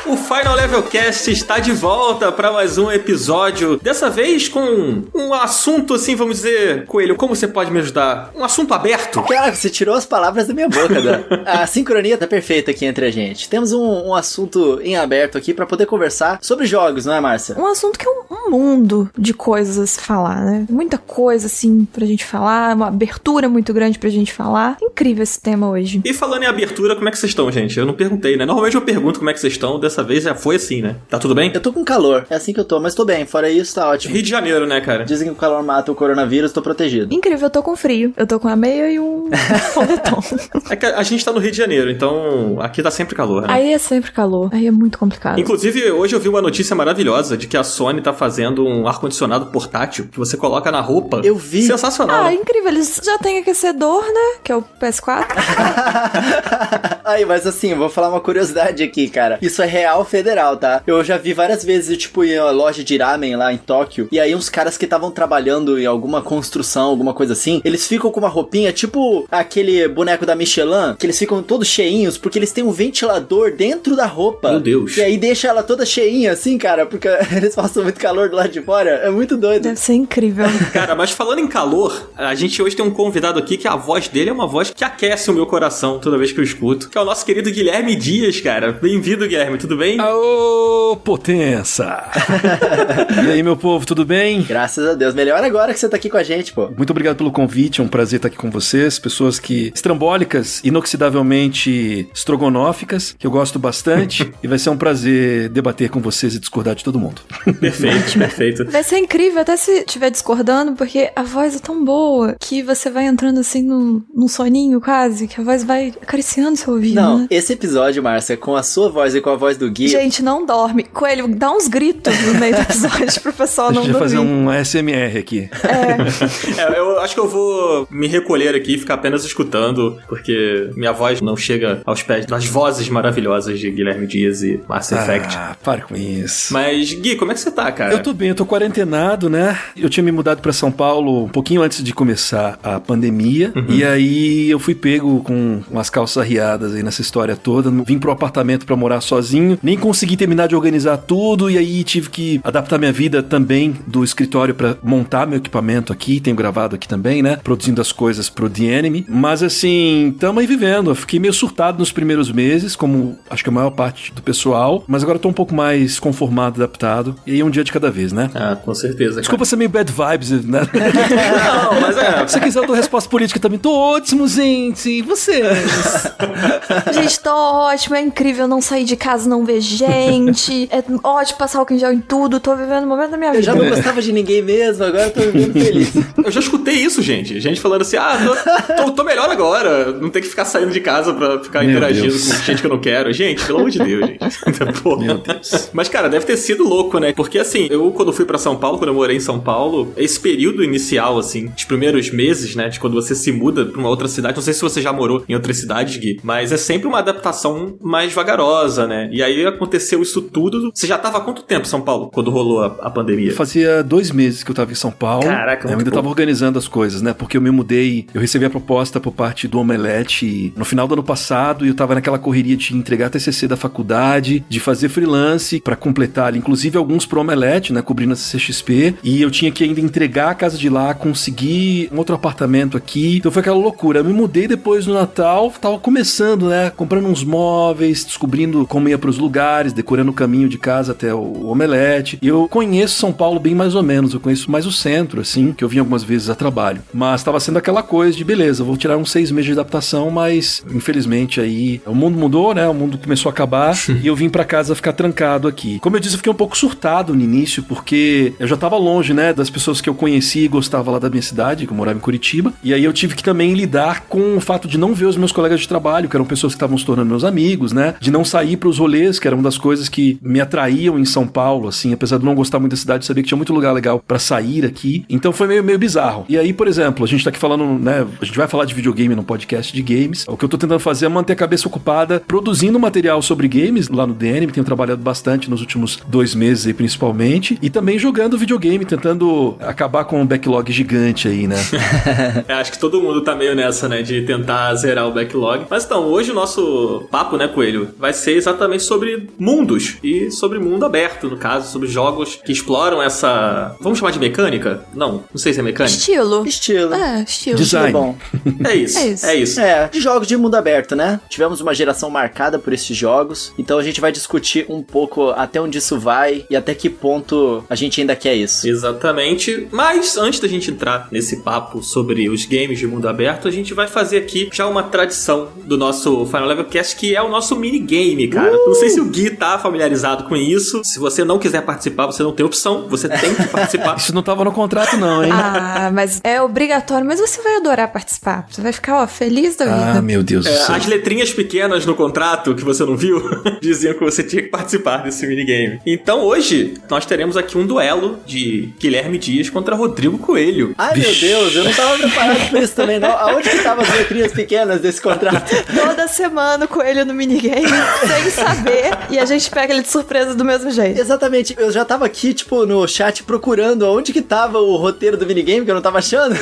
O Final Level Cast está de volta para mais um episódio, dessa vez com um assunto assim, vamos dizer, Coelho, como você pode me ajudar? Um assunto aberto? Cara, você tirou as palavras da minha boca, Dan. A sincronia tá perfeita aqui entre a gente. Temos um assunto em aberto aqui pra poder conversar sobre jogos, não é, Márcia? Um assunto que é um mundo de coisas a se falar, né? Muita coisa, assim, pra gente falar, uma abertura muito grande pra gente falar. Incrível esse tema hoje. E falando em abertura, como é que vocês estão, gente? Eu não perguntei, né? Normalmente eu pergunto como é que vocês estão, dessa vez já foi assim, né? Tá tudo bem? Eu tô com calor, é assim que eu tô, mas tô bem. Fora isso, tá ótimo. Rio de Janeiro, né, cara? Dizem que o calor mata o coronavírus, tô protegido. Incrível, eu tô com frio. Eu tô com a meia e um moletom. É que a gente tá no Rio de Janeiro, então aqui tá sempre calor, né? Aí é sempre calor. Aí é muito complicado. Inclusive, hoje eu vi uma notícia maravilhosa de que a Sony tá fazendo um ar-condicionado portátil que você coloca na roupa. Eu vi. Sensacional. Ah, incrível. Eles já têm aquecedor, né? Que é o PS4. Aí, mas assim, eu vou falar uma curiosidade aqui, cara. Isso é real federal, tá? Eu já vi várias vezes, tipo, em uma loja de ramen lá em Tóquio, e aí uns caras que estavam trabalhando em alguma construção, alguma coisa assim, eles ficam com uma roupinha, tipo aquele boneco da Michelin, que eles ficam todos cheinhos, porque eles têm um ventilador dentro da roupa. Meu Deus. E aí deixa ela toda cheinha, assim, cara, porque eles passam muito calor do lado de fora. É muito doido. Deve ser incrível. Cara, mas falando em calor, a gente hoje tem um convidado aqui que a voz dele é uma voz que aquece o meu coração toda vez que eu escuto, que é o nosso querido Guilherme Dias, cara. Bem-vindo, Guilherme, tudo bem? Aô, potência! E aí, meu povo, tudo bem? Graças a Deus. Melhor agora que você tá aqui com a gente, pô. Muito obrigado pelo convite, é um prazer estar aqui com vocês, pessoas que estrambólicas, inoxidavelmente estrogonóficas, que eu gosto bastante, e vai ser um prazer debater com vocês e discordar de todo mundo. Perfeito, perfeito. Vai ser incrível, até se estiver discordando, porque a voz é tão boa que você vai entrando assim num soninho quase, que a voz vai acariciando seu ouvido, Não, né? esse episódio, Márcia, com a sua voz e com a voz do Gui... Gente, não dorme. Coelho, dá uns gritos no meio do episódio pro pessoal A não gente vai dormir. fazer um ASMR aqui. Eu acho que eu vou me recolher aqui e ficar apenas escutando, porque minha voz não chega aos pés das vozes maravilhosas de Guilherme Dias e Mass Effect. Ah, para com isso. Mas, Gui, como é que você tá, cara? Eu tô bem, eu tô quarentenado, né? Eu tinha me mudado pra São Paulo um pouquinho antes de começar a pandemia, e aí eu fui pego com umas calças arriadas aí nessa história toda, vim pro apartamento pra morar sozinho, nem consegui terminar de organizar tudo, e aí tive que adaptar minha vida também do escritório pra montar meu equipamento aqui, tenho gravado aqui também, né? Produzindo as coisas pro The Enemy, mas assim, tamo aí vivendo, eu fiquei meio surtado nos primeiros meses, como acho que a maior parte do pessoal, mas agora eu tô um pouco mais conformado, adaptado, e aí um dia de cada vez, né? Ah, com certeza. Desculpa ser meio bad vibes, né? Não, mas Se você quiser eu dou resposta política também. Tô ótimo, gente. E vocês? Gente, tô ótimo, é incrível não sair de casa, não ver gente. É ótimo passar álcool em gel em tudo. Tô vivendo o momento da minha Eu vida. já não gostava de ninguém mesmo, agora eu tô vivendo feliz. Eu já escutei isso, gente. Gente falando assim, tô melhor agora. Não tem que ficar saindo de casa pra ficar Meu interagindo Deus. com gente que eu não quero. Gente, pelo amor de Deus, gente. Porra. Meu Deus. Mas, cara, deve ter sido louco, né? Porque, assim, eu quando fui pra São Paulo, quando eu morei em São Paulo, esse período inicial, assim, os primeiros meses, né, de quando você se muda pra uma outra cidade, não sei se você já morou em outras cidades, Gui, mas é sempre uma adaptação mais vagarosa, né? E aí aconteceu isso tudo. Você já tava há quanto tempo em São Paulo, quando rolou a pandemia? Fazia 2 meses que eu tava em São Paulo. Caraca, eu muito ainda bom. tava organizando as coisas, né? Porque eu me mudei, eu recebi a proposta por parte do Omelete no final do ano passado e eu tava naquela correria de entregar TCC da faculdade, de fazer freelance pra completar ali, inclusive alguns pro Omelete, né? Cobrindo a CCXP. E eu tinha que ainda entregar a casa de lá, conseguir um outro apartamento aqui. Então foi aquela loucura. Eu me mudei depois do Natal, tava começando, né? Comprando uns móveis, descobrindo como ia pros lugares, decorando o caminho de casa até o Omelete. E eu conheço São Paulo bem mais ou menos. Eu conheço mais o centro, assim, que eu vim algumas vezes a trabalho. Mas tava sendo aquela coisa de, beleza, vou tirar uns 6 meses de adaptação, mas infelizmente aí o mundo mudou, né? O mundo começou a acabar e eu vim pra casa ficar trancado aqui. Como eu disse, eu fiquei um pouco surtado no início, porque eu já tava longe, né? Das pessoas que eu conheci e gostava lá da minha cidade, que eu morava em Curitiba. E aí eu tive que também lidar com o fato de não ver os meus colegas de trabalho, que eram pessoas que estavam se tornando meus amigos, né? De não sair pros rolês, que era uma das coisas que me atraíam em São Paulo, assim, apesar de não gostar muito da cidade, sabia que tinha muito lugar legal pra sair aqui. Então foi meio bizarro. E aí, por exemplo, a gente tá aqui falando, né? A gente vai falar de videogame num podcast de games. O que eu tô tentando fazer é manter a cabeça ocupada produzindo material sobre games lá no The Enemy. Tenho trabalhado bastante nos últimos 2 meses aí, principalmente. E também jogando videogame, tentando acabar com um backlog gigante aí, né? Acho que todo mundo tá meio nessa, né, de tentar zerar o backlog. Mas então, hoje o nosso papo, né, Coelho, vai ser exatamente sobre sobre mundos e sobre mundo aberto, no caso, sobre jogos que exploram essa... Vamos chamar de mecânica? Não sei se é mecânica. Estilo. Estilo. Estilo. Design. Bom. É isso. De jogos de mundo aberto, né? Tivemos uma geração marcada por esses jogos, então a gente vai discutir um pouco até onde isso vai e até que ponto a gente ainda quer isso. Exatamente. Mas antes da gente entrar nesse papo sobre os games de mundo aberto, a gente vai fazer aqui já uma tradição do nosso Final Level Cast, que é o nosso minigame, cara. Não sei se o Gui tá familiarizado com isso. Se você não quiser participar, você não tem opção. Você tem que participar. Isso não tava no contrato não, hein? Mas é obrigatório. Mas você vai adorar participar. Você vai ficar, feliz da vida. Meu Deus do céu. As letrinhas pequenas no contrato, que você não viu, diziam que você tinha que participar desse minigame. Então hoje, nós teremos aqui um duelo de Guilherme Dias contra Rodrigo Coelho. Ai, meu Deus, eu não tava preparado pra isso também, não. Aonde que estavam as letrinhas pequenas desse contrato? Toda semana o Coelho no minigame, sem saber, e a gente pega ele de surpresa do mesmo jeito. Exatamente, eu já tava aqui, no chat procurando aonde que tava o roteiro do minigame, que eu não tava achando.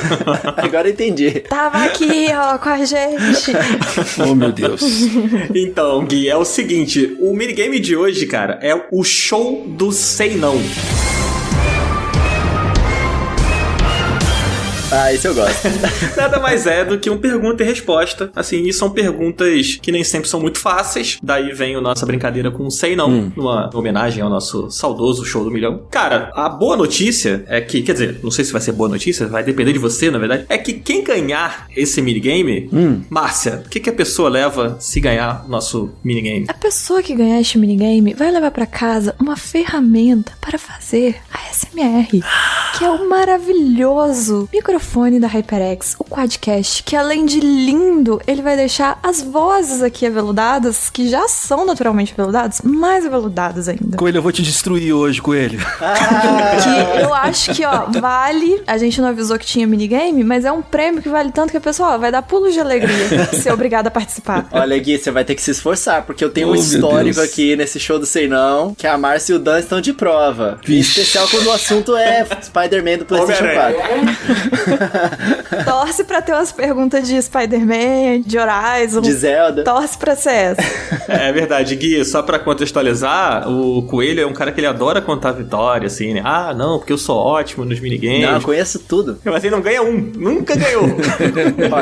Agora eu entendi. Tava aqui, com a gente. Oh, meu Deus. Então, Gui, é o seguinte, o minigame de hoje, cara, é o show do Sei Não. Isso eu gosto. Nada mais é do que um pergunta e resposta. Assim, e são perguntas que nem sempre são muito fáceis. Daí vem a nossa brincadeira com o Sei Não, numa homenagem ao nosso saudoso Show do Milhão. Cara, a boa notícia é que, quer dizer, não sei se vai ser boa notícia, vai depender de você, na verdade, é que quem ganhar esse minigame, Márcia, o que a pessoa leva se ganhar o nosso minigame? A pessoa que ganhar este minigame vai levar pra casa uma ferramenta para fazer ASMR, que é o maravilhoso microfone da HyperX, o Quadcast, que além de lindo, ele vai deixar as vozes aqui aveludadas, que já são naturalmente aveludadas, mais aveludadas ainda. Coelho, eu vou te destruir hoje, Coelho. Que eu acho que, vale... A gente não avisou que tinha minigame, mas é um prêmio que vale tanto que a pessoa, vai dar pulos de alegria ser obrigada a participar. Olha, Gui, você vai ter que se esforçar, porque eu tenho um histórico aqui nesse Show do Sei Não, que a Márcia e o Dan estão de prova. Em especial quando o assunto é Spider-Man do PlayStation 4. Torce pra ter umas perguntas de Spider-Man, de Horizon. De Zelda. Torce pra ser essa. É verdade, Gui, só pra contextualizar, o Coelho é um cara que ele adora contar vitória, assim, né? Não, porque eu sou ótimo nos minigames. Não, eu conheço tudo. Mas ele não ganha nunca ganhou.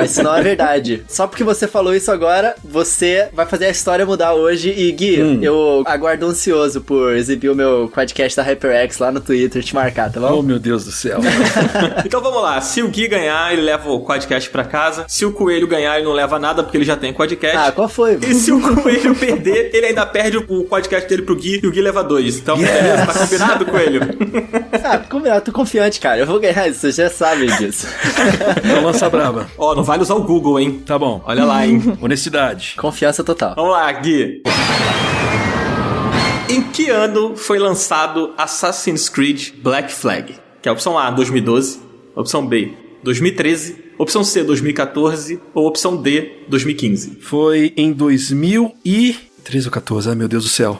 Isso não é verdade. Só porque você falou isso agora, você vai fazer a história mudar hoje. E Gui, eu aguardo ansioso por exibir o meu podcast da HyperX lá no Twitter, te marcar, tá bom? Oh, meu Deus do céu. Então vamos lá, se o Gui ganhar, ele leva o Quadcast pra casa. Se o Coelho ganhar, ele não leva nada, porque ele já tem Quadcast. Qual foi? E se o Coelho perder, ele ainda perde o podcast dele pro Gui, e o Gui leva 2. Então, beleza, tá combinado, Coelho? Combinado, tô confiante, cara. Eu vou ganhar isso, vocês já sabem disso. Então lança braba. Não vale usar o Google, hein? Tá bom. Olha lá, hein? Honestidade. Confiança total. Vamos lá, Gui. Em que ano foi lançado Assassin's Creed Black Flag? Que é a opção A, 2012, opção B, 2013, opção C, 2014 ou opção D, 2015? Foi em 2013 ou 14, ai meu Deus do céu.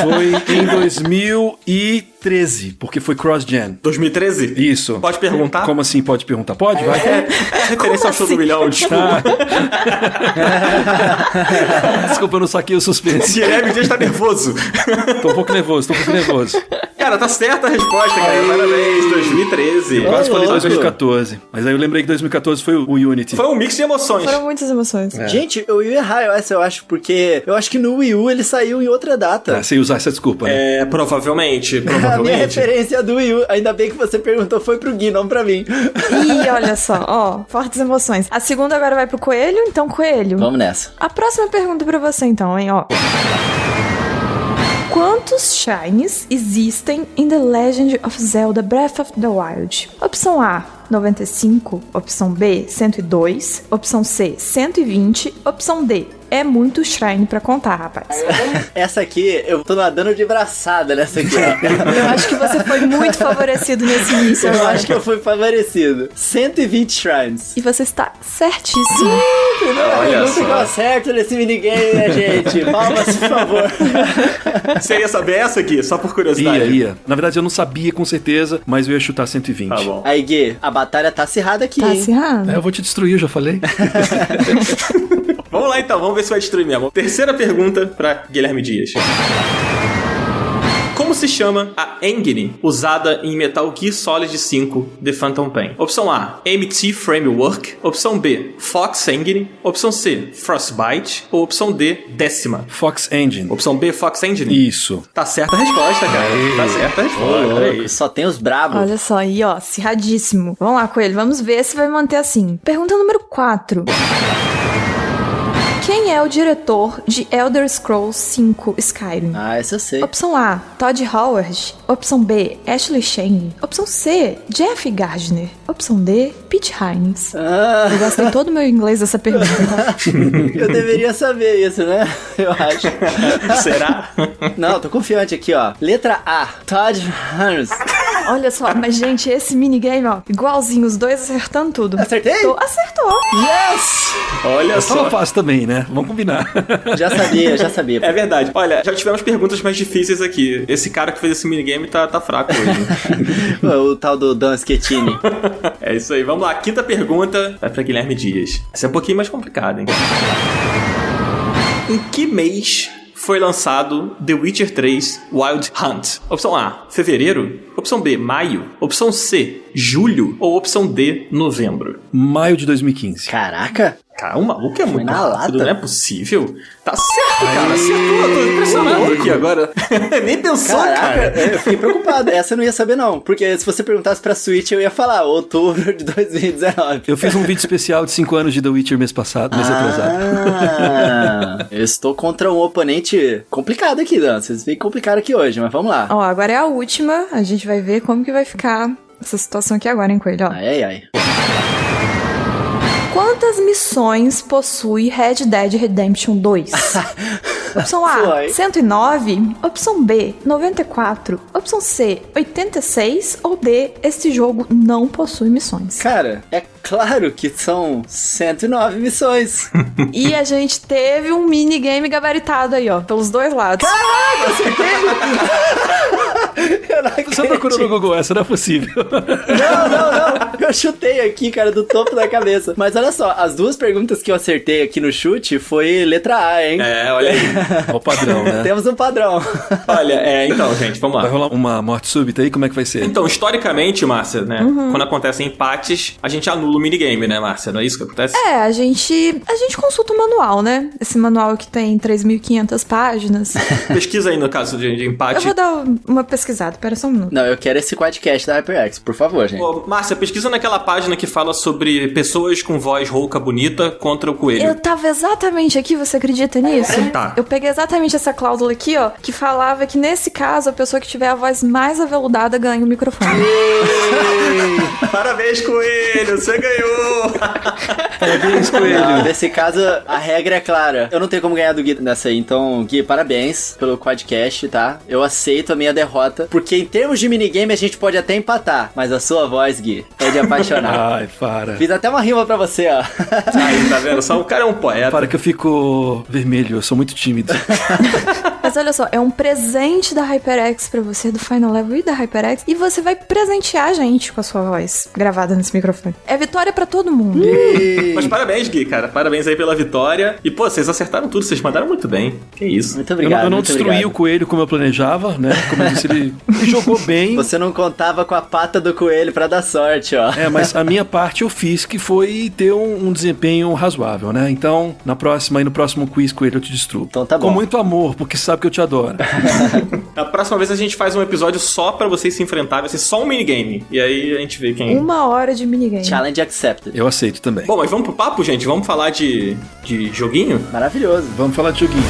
Foi em 2013, porque foi cross-gen. 2013? Isso. Pode perguntar? Como assim pode perguntar? Pode? Vai. É referência ao Show do Milhão, desculpa. Desculpa, eu não saquei o suspense. Guilherme Dias tá nervoso. Tô um pouco nervoso. Cara, tá certa a resposta, cara. Parabéns, 2013. Quase falei 2014. Mas aí eu lembrei que 2014 foi o Unity. Foi um mix de emoções. Foram muitas emoções. Gente, eu ia errar essa, eu acho, porque eu acho que no Wii U ele saiu em outra data. Sem usar essa desculpa, né? Provavelmente. A minha referência do Wii U, ainda bem que você perguntou, foi pro Gui, não pra mim. Ih, olha só, fortes emoções. A segunda agora vai pro Coelho, então Coelho. Vamos nessa. A próxima pergunta pra você então, hein, Quantos Shrines existem em The Legend of Zelda Breath of the Wild? Opção A, 95. Opção B, 102. Opção C, 120. Opção D, é muito Shrine pra contar, rapaz. Essa aqui, eu tô nadando de braçada nessa aqui. Eu acho que você foi muito favorecido nesse início. Eu acho que eu fui favorecido. 120 Shrines. E você está certíssimo. Olha só. Ficou certo nesse minigame, né, gente? Palmas, por favor. Você ia saber essa aqui, só por curiosidade? Ia. Na verdade, eu não sabia com certeza, mas eu ia chutar 120. Tá bom. Aí, Gui, a batalha tá acirrada aqui, Tá hein? acirrada. Eu vou te destruir, eu já falei. Vamos lá então, vamos ver se vai destruir mesmo. Terceira pergunta pra Guilherme Dias. Como se chama a engine usada em Metal Gear Solid 5 The Phantom Pain? Opção A, MT Framework. Opção B, Fox Engine. Opção C, Frostbite. Ou opção D, décima? Fox Engine. Opção B, Fox Engine? Isso. Tá certa a resposta, cara. Tá certa a resposta. Olha aí. Só tem os brabos. Olha só aí, ó, acirradíssimo. Vamos lá, Coelho, vamos ver se vai manter assim. Pergunta número 4. Quem é o diretor de Elder Scrolls 5 Skyrim? Ah, essa eu sei. Opção A, Todd Howard. Opção B, Ashley Shane. Opção C, Jeff Gardner. Opção D, Pete Hines. Eu gastei todo o meu inglês dessa pergunta, tá? Eu deveria saber isso, né? Eu acho. Será? Não, tô confiante aqui, ó. Letra A, Todd Howard. Olha só, mas gente, esse minigame, ó, igualzinho, os dois acertando tudo. Acertei? Acertou. Yes! Olha Só só. fácil também, né? Vamos combinar. Já sabia. É verdade. Olha, já tivemos perguntas mais difíceis aqui. Esse cara que fez esse minigame tá fraco hoje. O tal do Dan Schettini. É isso aí. Vamos lá. Quinta pergunta vai pra Guilherme Dias. Essa é um pouquinho mais complicada, hein? Em que mês foi lançado The Witcher 3 Wild Hunt? Opção A, fevereiro. Opção B, maio. Opção C, julho. Ou opção D, novembro? Maio de 2015. Caraca. Cara, o maluco é muito na rápido, lata. não é possível. Tá certo, cara. Acertou. Eu tô impressionado aqui agora. Nem pensou, Caraca, cara. eu fiquei preocupado. Essa eu não ia saber, não. Porque se você perguntasse pra Switch, eu ia falar outubro de 2019. Eu fiz um vídeo especial de 5 anos de The Witcher mês passado, mês atrasado. Eu estou contra um oponente complicado aqui, Dan. Vocês bem complicado aqui hoje, mas vamos lá. Ó, agora é a última. A gente vai ver como que vai ficar essa situação aqui agora, hein, Coelho? Ó. Ai. Quantas missões possui Red Dead Redemption 2? Opção A, Foi. 109. Opção B, 94. Opção C, 86. Ou D, este jogo não possui missões. Cara, é claro que são 109 missões. E a gente teve um minigame gabaritado aí, ó, pelos dois lados. Caraca, acertei! Eu não acredito. Você procurou no Google essa, não é possível. Não. Eu chutei aqui, cara, do topo da cabeça. Mas olha só, as duas perguntas que eu acertei aqui no chute foi letra A, hein? É, olha aí. É o padrão, né? Temos um padrão. Olha, então, gente, vamos Vai lá. rolar uma morte súbita aí? Como é que vai ser? Então, historicamente, Márcia, né? Quando acontecem empates, a gente anula o minigame, né, Márcia? Não é isso que acontece? É, a gente consulta o manual, né? Esse manual que tem 3.500 páginas. Pesquisa aí no caso de Eu empate. vou dar uma pesquisada, pera só um minuto. Não, eu quero esse quadcast da HyperX, por favor, gente. Ô, Márcia, pesquisa naquela página que fala sobre pessoas com voz rouca bonita contra o coelho. Eu tava exatamente aqui, você acredita nisso? Tá. Eu peguei exatamente essa cláusula aqui, ó, que falava que nesse caso a pessoa que tiver a voz mais aveludada ganha o microfone. Parabéns, coelho! Você ganhou! Parabéns, Coelho. Não, nesse caso, a regra é clara. Eu não tenho como ganhar do Gui nessa aí. Então, Gui, parabéns pelo quadcast, tá? Eu aceito a minha derrota. Porque em termos de minigame, a gente pode até empatar. Mas a sua voz, Gui, é de apaixonar. Ai, para. Fiz até uma rima pra você, ó. Aí, tá vendo? Só o cara é um poeta. Para que eu fico vermelho, eu sou muito tímido. Mas olha só, é um presente da HyperX pra você, do Final Level e da HyperX. E você vai presentear a gente com a sua voz gravada nesse microfone. É vitória pra todo mundo. Mas parabéns, Gui, cara. Parabéns aí pela vitória. E, pô, vocês acertaram tudo. Vocês mandaram muito bem. Que isso. Muito obrigado. Eu não muito destruí obrigado. o coelho como eu planejava, né? Como eu disse, ele jogou bem. Você não contava com a pata do coelho pra dar sorte, ó. É, mas a minha parte eu fiz, que foi ter um desempenho razoável, né? Então, no próximo quiz, coelho, eu te destruo. Então tá bom. Com muito amor, porque sabe que eu te adoro. Na próxima vez a gente faz um episódio só pra vocês se enfrentarem. Vai ser só um minigame. E aí a gente vê quem... 1 hora de minigame. Challenge accepted. Eu aceito também. Bom, mas vamos pro papo, gente? Vamos falar de joguinho? Maravilhoso. Vamos falar de joguinho.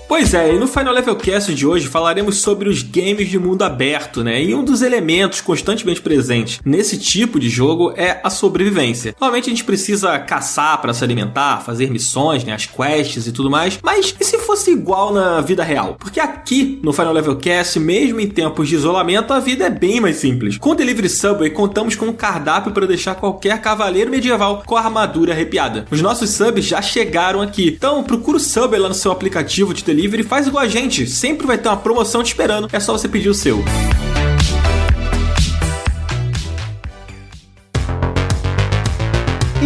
Pois é, e no Final Level Cast de hoje falaremos sobre os games de mundo aberto, né? E um dos elementos constantemente presentes nesse tipo de jogo é a sobrevivência. Normalmente a gente precisa caçar para se alimentar, fazer missões, né? As quests e tudo mais. Mas e se fosse igual na vida real? Porque aqui no Final Level Cast, mesmo em tempos de isolamento, a vida é bem mais simples. Com o Delivery Subway, contamos com um cardápio para deixar qualquer cavaleiro medieval com a armadura arrepiada. Os nossos subs já chegaram aqui. Então procura o Subway lá no seu aplicativo de delivery e faz igual a gente. Sempre vai ter uma promoção te esperando. É só você pedir o seu.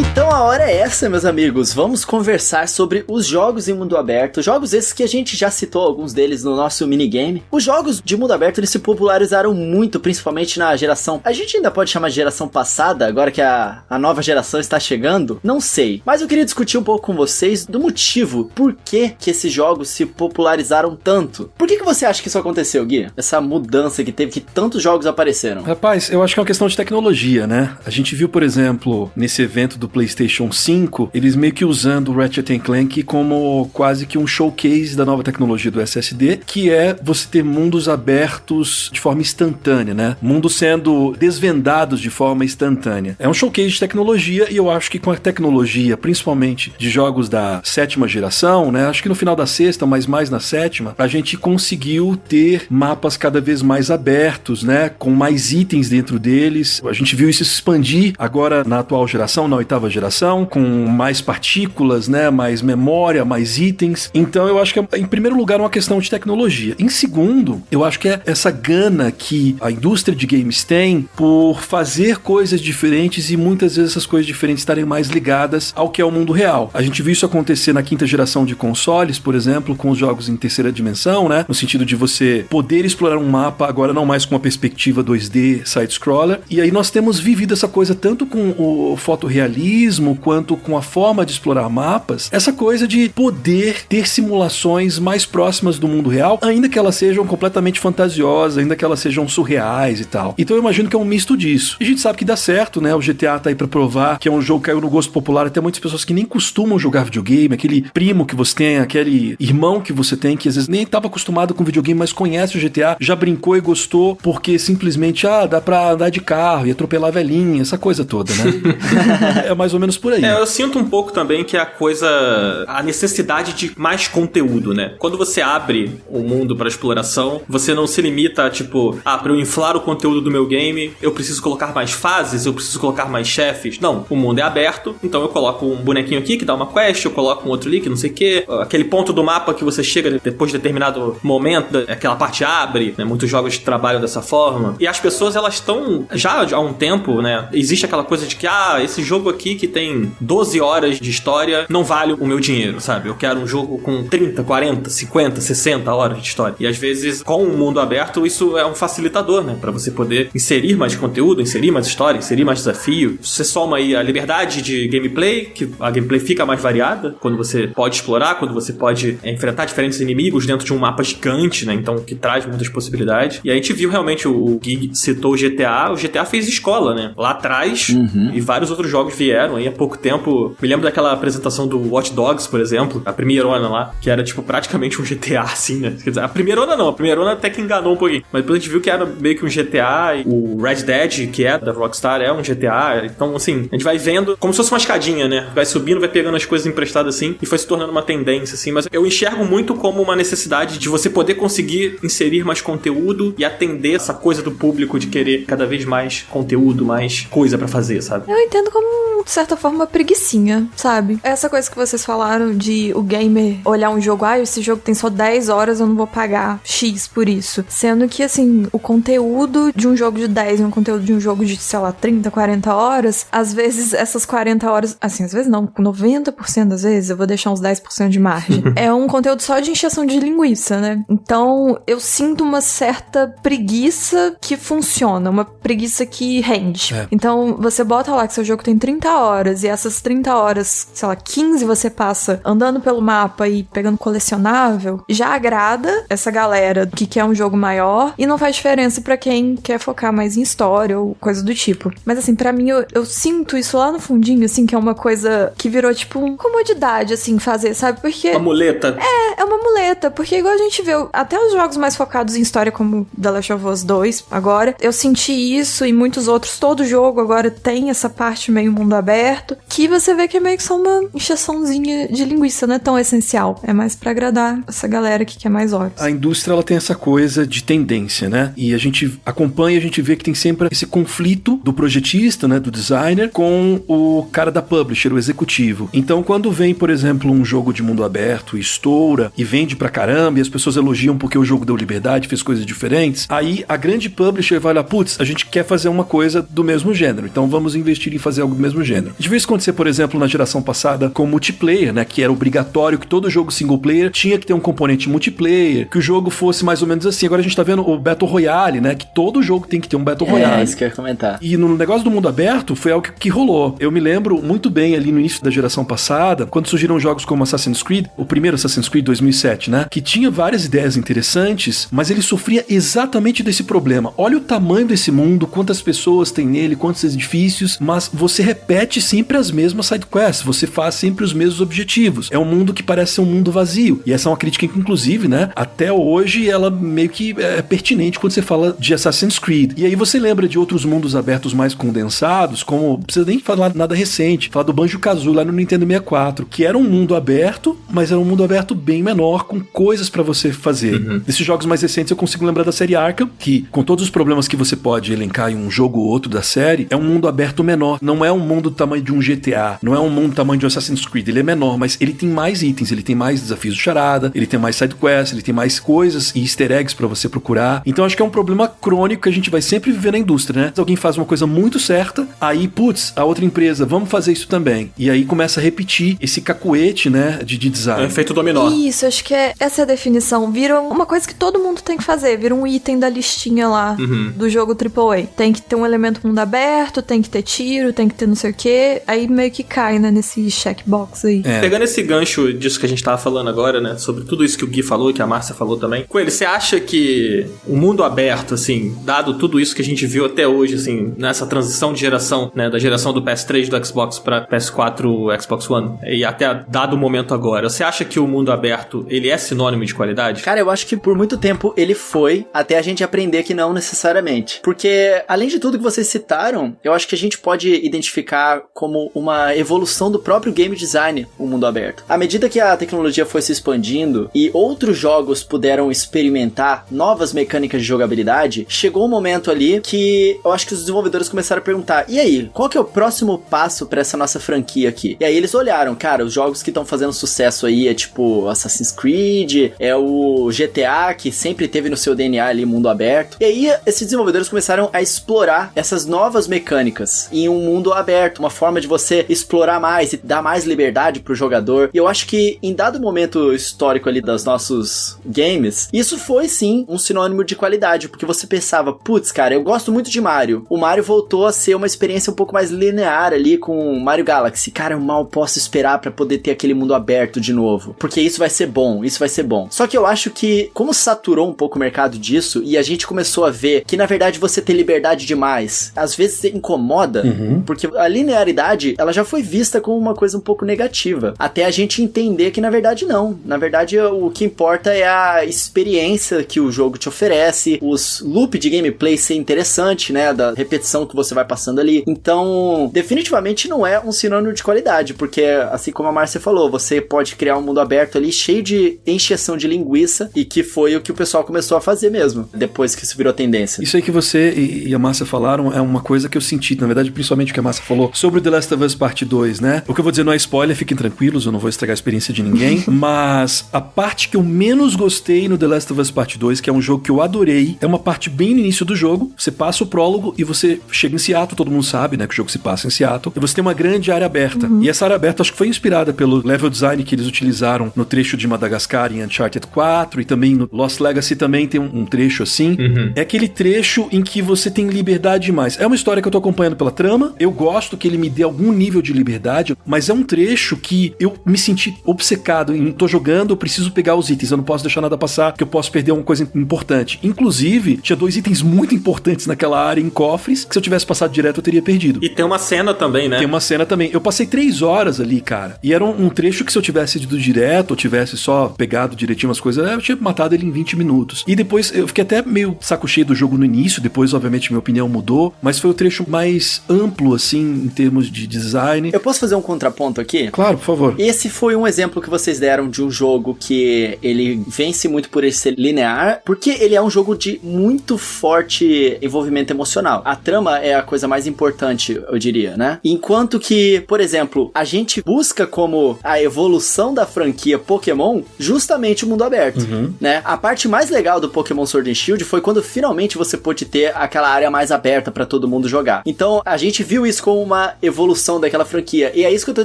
Então a hora é essa, meus amigos. Vamos conversar sobre os jogos em mundo aberto. Jogos esses que a gente já citou alguns deles no nosso minigame. Os jogos de mundo aberto, eles se popularizaram muito, principalmente na geração... A gente ainda pode chamar de geração passada, agora que a nova geração está chegando? Não sei. Mas eu queria discutir um pouco com vocês do motivo por que esses jogos se popularizaram tanto. Por que você acha que isso aconteceu, Gui? Essa mudança que teve, que tantos jogos apareceram. Rapaz, eu acho que é uma questão de tecnologia, né? A gente viu, por exemplo, nesse evento do PlayStation 5, eles meio que usando o Ratchet & Clank como quase que um showcase da nova tecnologia do SSD, que é você ter mundos abertos de forma instantânea, né? Mundos sendo desvendados de forma instantânea. É um showcase de tecnologia e eu acho que com a tecnologia, principalmente de jogos da 7ª geração, né? Acho que no final da 6ª, mas mais na 7ª, a gente conseguiu ter mapas cada vez mais abertos, né? Com mais itens dentro deles. A gente viu isso se expandir agora na atual geração, na 8ª geração, com mais partículas, né? Mais memória, mais itens. Então eu acho que em primeiro lugar é uma questão de tecnologia. Em segundo, eu acho que é essa gana que a indústria de games tem por fazer coisas diferentes e muitas vezes essas coisas diferentes estarem mais ligadas ao que é o mundo real. A gente viu isso acontecer na 5ª geração de consoles, por exemplo, com os jogos em terceira dimensão, né? No sentido de você poder explorar um mapa agora não mais com uma perspectiva 2D side-scroller. E aí nós temos vivido essa coisa tanto com o fotorrealismo quanto com a forma de explorar mapas, essa coisa de poder ter simulações mais próximas do mundo real, ainda que elas sejam completamente fantasiosas, ainda que elas sejam surreais e tal. Então eu imagino que é um misto disso. E a gente sabe que dá certo, né? O GTA tá aí pra provar que é um jogo que caiu no gosto popular, até muitas pessoas que nem costumam jogar videogame, aquele primo que você tem, aquele irmão que você tem, que às vezes nem tava acostumado com videogame, mas conhece o GTA, já brincou e gostou, porque simplesmente, dá pra andar de carro e atropelar a velhinha, essa coisa toda, né? É mais ou menos por aí. Eu sinto um pouco também que a necessidade de mais conteúdo, né? Quando você abre o mundo pra exploração, você não se limita a, tipo, pra eu inflar o conteúdo do meu game, eu preciso colocar mais fases, eu preciso colocar mais chefes. Não, o mundo é aberto, então eu coloco um bonequinho aqui que dá uma quest, eu coloco um outro ali que não sei o que, aquele ponto do mapa que você chega depois de determinado momento, aquela parte abre, né? Muitos jogos trabalham dessa forma. E as pessoas, elas estão, já há um tempo, né? Existe aquela coisa de que, esse jogo aqui que tem 12 horas de história não vale o meu dinheiro, sabe? Eu quero um jogo com 30, 40, 50, 60 horas de história. E às vezes, com o mundo aberto, isso é um facilitador, né? Pra você poder inserir mais conteúdo, inserir mais história, inserir mais desafio. Você soma aí a liberdade de gameplay, que a gameplay fica mais variada, quando você pode explorar, quando você pode enfrentar diferentes inimigos dentro de um mapa gigante, né? Então, que traz muitas possibilidades. E a gente viu realmente, o Gui citou o GTA fez escola, né? Lá atrás, e vários outros jogos vieram aí há pouco tempo. Me lembro daquela apresentação do Watch Dogs, por exemplo, a primeirona lá, que era, tipo, praticamente um GTA, assim, né? Quer dizer, a primeirona não, a primeirona até que enganou um pouquinho. Mas depois a gente viu que era meio que um GTA, e o Red Dead, que é da Rockstar, é um GTA. Então, assim, a gente vai vendo como se fosse uma escadinha, né? Vai subindo, vai pegando as coisas emprestadas, assim, e foi se tornando uma tendência, assim. Mas eu enxergo muito como uma necessidade de você poder conseguir inserir mais conteúdo e atender essa coisa do público de querer cada vez mais conteúdo, mais coisa pra fazer, sabe? Eu entendo como, de certa forma, uma preguicinha, sabe? Essa coisa que vocês falaram de o gamer olhar um jogo, esse jogo tem só 10 horas, eu não vou pagar X por isso. Sendo que, assim, o conteúdo de um jogo de 10 e um conteúdo de um jogo de, sei lá, 30, 40 horas, às vezes essas 40 horas, assim, às vezes não, 90% das vezes, eu vou deixar uns 10% de margem. É um conteúdo só de encheção de linguiça, né? Então, eu sinto uma certa preguiça que funciona, uma preguiça que rende. Então, você bota lá que seu jogo tem 30 horas, e essas 30 horas, sei lá, 15 você passa andando pelo mapa e pegando colecionável, já agrada essa galera que quer um jogo maior, e não faz diferença pra quem quer focar mais em história ou coisa do tipo. Mas assim, pra mim, eu sinto isso lá no fundinho, assim, que é uma coisa que virou, tipo, uma comodidade, assim, fazer, sabe? Porque... Uma muleta. É uma muleta, porque igual a gente vê, até os jogos mais focados em história, como The Last of Us 2, agora, eu senti isso e muitos outros, todo jogo agora tem essa parte meio mundo aberto, que você vê que é meio que só uma encheçãozinha de linguiça, não é tão essencial. É mais pra agradar essa galera que quer mais horas. A indústria, ela tem essa coisa de tendência, né? E a gente acompanha, a gente vê que tem sempre esse conflito do projetista, né, do designer, com o cara da publisher, o executivo. Então, quando vem, por exemplo, um jogo de mundo aberto, estoura e vende pra caramba, e as pessoas elogiam porque o jogo deu liberdade, fez coisas diferentes, aí a grande publisher vai lá, putz, a gente quer fazer uma coisa do mesmo gênero, então vamos investir em fazer algo do mesmo gênero. gênero. A gente viu isso acontecer, por exemplo, na geração passada com multiplayer, né, que era obrigatório que todo jogo single player tinha que ter um componente multiplayer, que o jogo fosse mais ou menos assim. Agora a gente tá vendo o Battle Royale, né, que todo jogo tem que ter um Battle Royale. É, isso que eu ia comentar. E no negócio do mundo aberto, foi algo que rolou. Eu me lembro muito bem ali no início da geração passada, quando surgiram jogos como Assassin's Creed, o primeiro Assassin's Creed 2007, né, que tinha várias ideias interessantes, mas ele sofria exatamente desse problema. Olha o tamanho desse mundo, quantas pessoas tem nele, quantos edifícios, mas você repete sempre as mesmas sidequests, você faz sempre os mesmos objetivos. É um mundo que parece ser um mundo vazio. E essa é uma crítica que, inclusive, né, até hoje ela meio que é pertinente quando você fala de Assassin's Creed. E aí você lembra de outros mundos abertos mais condensados, como, não precisa nem falar nada recente, falar do Banjo-Kazooie lá no Nintendo 64, que era um mundo aberto, mas era um mundo aberto bem menor, com coisas pra você fazer. Desses jogos mais recentes eu consigo lembrar da série Arkham, que com todos os problemas que você pode elencar em um jogo ou outro da série, é um mundo aberto menor. Não é um mundo do tamanho de um GTA, não é um mundo do tamanho de um Assassin's Creed, ele é menor, mas ele tem mais itens, ele tem mais desafios de charada, ele tem mais sidequests, ele tem mais coisas e easter eggs pra você procurar. Então acho que é um problema crônico que a gente vai sempre viver na indústria, né? Se alguém faz uma coisa muito certa, aí, putz, a outra empresa, vamos fazer isso também. E aí começa a repetir esse cacuete, né, de design. É efeito dominó. Isso, acho que essa é a definição. Vira uma coisa que todo mundo tem que fazer, vira um item da listinha lá do jogo AAA. Tem que ter um elemento mundo aberto, tem que ter tiro, tem que ter não sei o quê. Aí meio que cai, né, nesse checkbox aí. Pegando esse gancho disso que a gente tava falando agora, né, sobre tudo isso que o Gui falou, que a Márcia falou também. Coelho, você acha que o mundo aberto, assim, dado tudo isso que a gente viu até hoje, assim, nessa transição de geração, né, da geração do PS3 do Xbox pra PS4, Xbox One, e até dado o momento agora, você acha que o mundo aberto, ele é sinônimo de qualidade? Cara, eu acho que por muito tempo ele foi, até a gente aprender que não necessariamente. Porque, além de tudo que vocês citaram, eu acho que a gente pode identificar como uma evolução do próprio game design, o mundo aberto. À medida que a tecnologia foi se expandindo e outros jogos puderam experimentar novas mecânicas de jogabilidade, chegou um momento ali que eu acho que os desenvolvedores começaram a perguntar, e aí, qual que é o próximo passo pra essa nossa franquia aqui? E aí eles olharam, cara, os jogos que estão fazendo sucesso aí é tipo Assassin's Creed, é o GTA, que sempre teve no seu DNA ali mundo aberto. E aí esses desenvolvedores começaram a explorar essas novas mecânicas em um mundo aberto, uma forma de você explorar mais e dar mais liberdade pro jogador. E eu acho que em dado momento histórico ali dos nossos games, isso foi sim um sinônimo de qualidade, porque você pensava, putz, cara, eu gosto muito de Mario. O Mario voltou a ser uma experiência um pouco mais linear ali com Mario Galaxy. Cara, eu mal posso esperar pra poder ter aquele mundo aberto de novo, porque isso vai ser bom, isso vai ser bom. Só que eu acho que, como saturou um pouco o mercado disso, e a gente começou a ver que, na verdade, você ter liberdade demais, às vezes incomoda, porque a linearidade, ela já foi vista como uma coisa um pouco negativa, até a gente entender que, na verdade, não. Na verdade, o que importa é a experiência que o jogo te oferece, os loop de gameplay ser interessante, né, da repetição que você vai passando ali. Então, definitivamente não é um sinônimo de qualidade, porque, assim como a Márcia falou, você pode criar um mundo aberto ali cheio de encheção de linguiça, e que foi o que o pessoal começou a fazer mesmo, depois que isso virou tendência. Isso aí que você e a Márcia falaram é uma coisa que eu senti, na verdade, principalmente o que a Márcia falou sobre The Last of Us Parte 2, né? O que eu vou dizer não é spoiler, fiquem tranquilos, eu não vou estragar a experiência de ninguém, mas a parte que eu menos gostei no The Last of Us Parte 2, que é um jogo que eu adorei, é uma parte bem no início do jogo, você passa o prólogo e você chega em Seattle, todo mundo sabe, né, que o jogo se passa em Seattle, e você tem uma grande área aberta. E essa área aberta acho que foi inspirada pelo level design que eles utilizaram no trecho de Madagascar em Uncharted 4, e também no Lost Legacy também tem um trecho assim. É aquele trecho em que você tem liberdade demais. É uma história que eu tô acompanhando pela trama, eu gosto que ele me dê algum nível de liberdade, mas é um trecho que eu me senti obcecado em, tô jogando, eu preciso pegar os itens, eu não posso deixar nada passar, porque eu posso perder uma coisa importante. Inclusive, tinha 2 itens muito importantes naquela área em cofres, que se eu tivesse passado direto eu teria perdido. E tem uma cena também, né? Tem uma cena também. Eu passei 3 horas ali, cara, e era um trecho que se eu tivesse ido direto, ou tivesse só pegado direitinho as coisas, eu tinha matado ele em 20 minutos. E depois, eu fiquei até meio saco cheio do jogo no início, depois, obviamente, minha opinião mudou, mas foi o trecho mais amplo, assim, em termos de design. Eu posso fazer um contraponto aqui? Claro, por favor. Esse foi um exemplo que vocês deram de um jogo que ele vence muito por ele ser linear, porque ele é um jogo de muito forte envolvimento emocional. A trama é a coisa mais importante, eu diria, né? Enquanto que, por exemplo, a gente busca como a evolução da franquia Pokémon justamente o mundo aberto, né? A parte mais legal do Pokémon Sword and Shield foi quando finalmente você pôde ter aquela área mais aberta pra todo mundo jogar. Então, a gente viu isso como uma evolução daquela franquia. E é isso que eu tô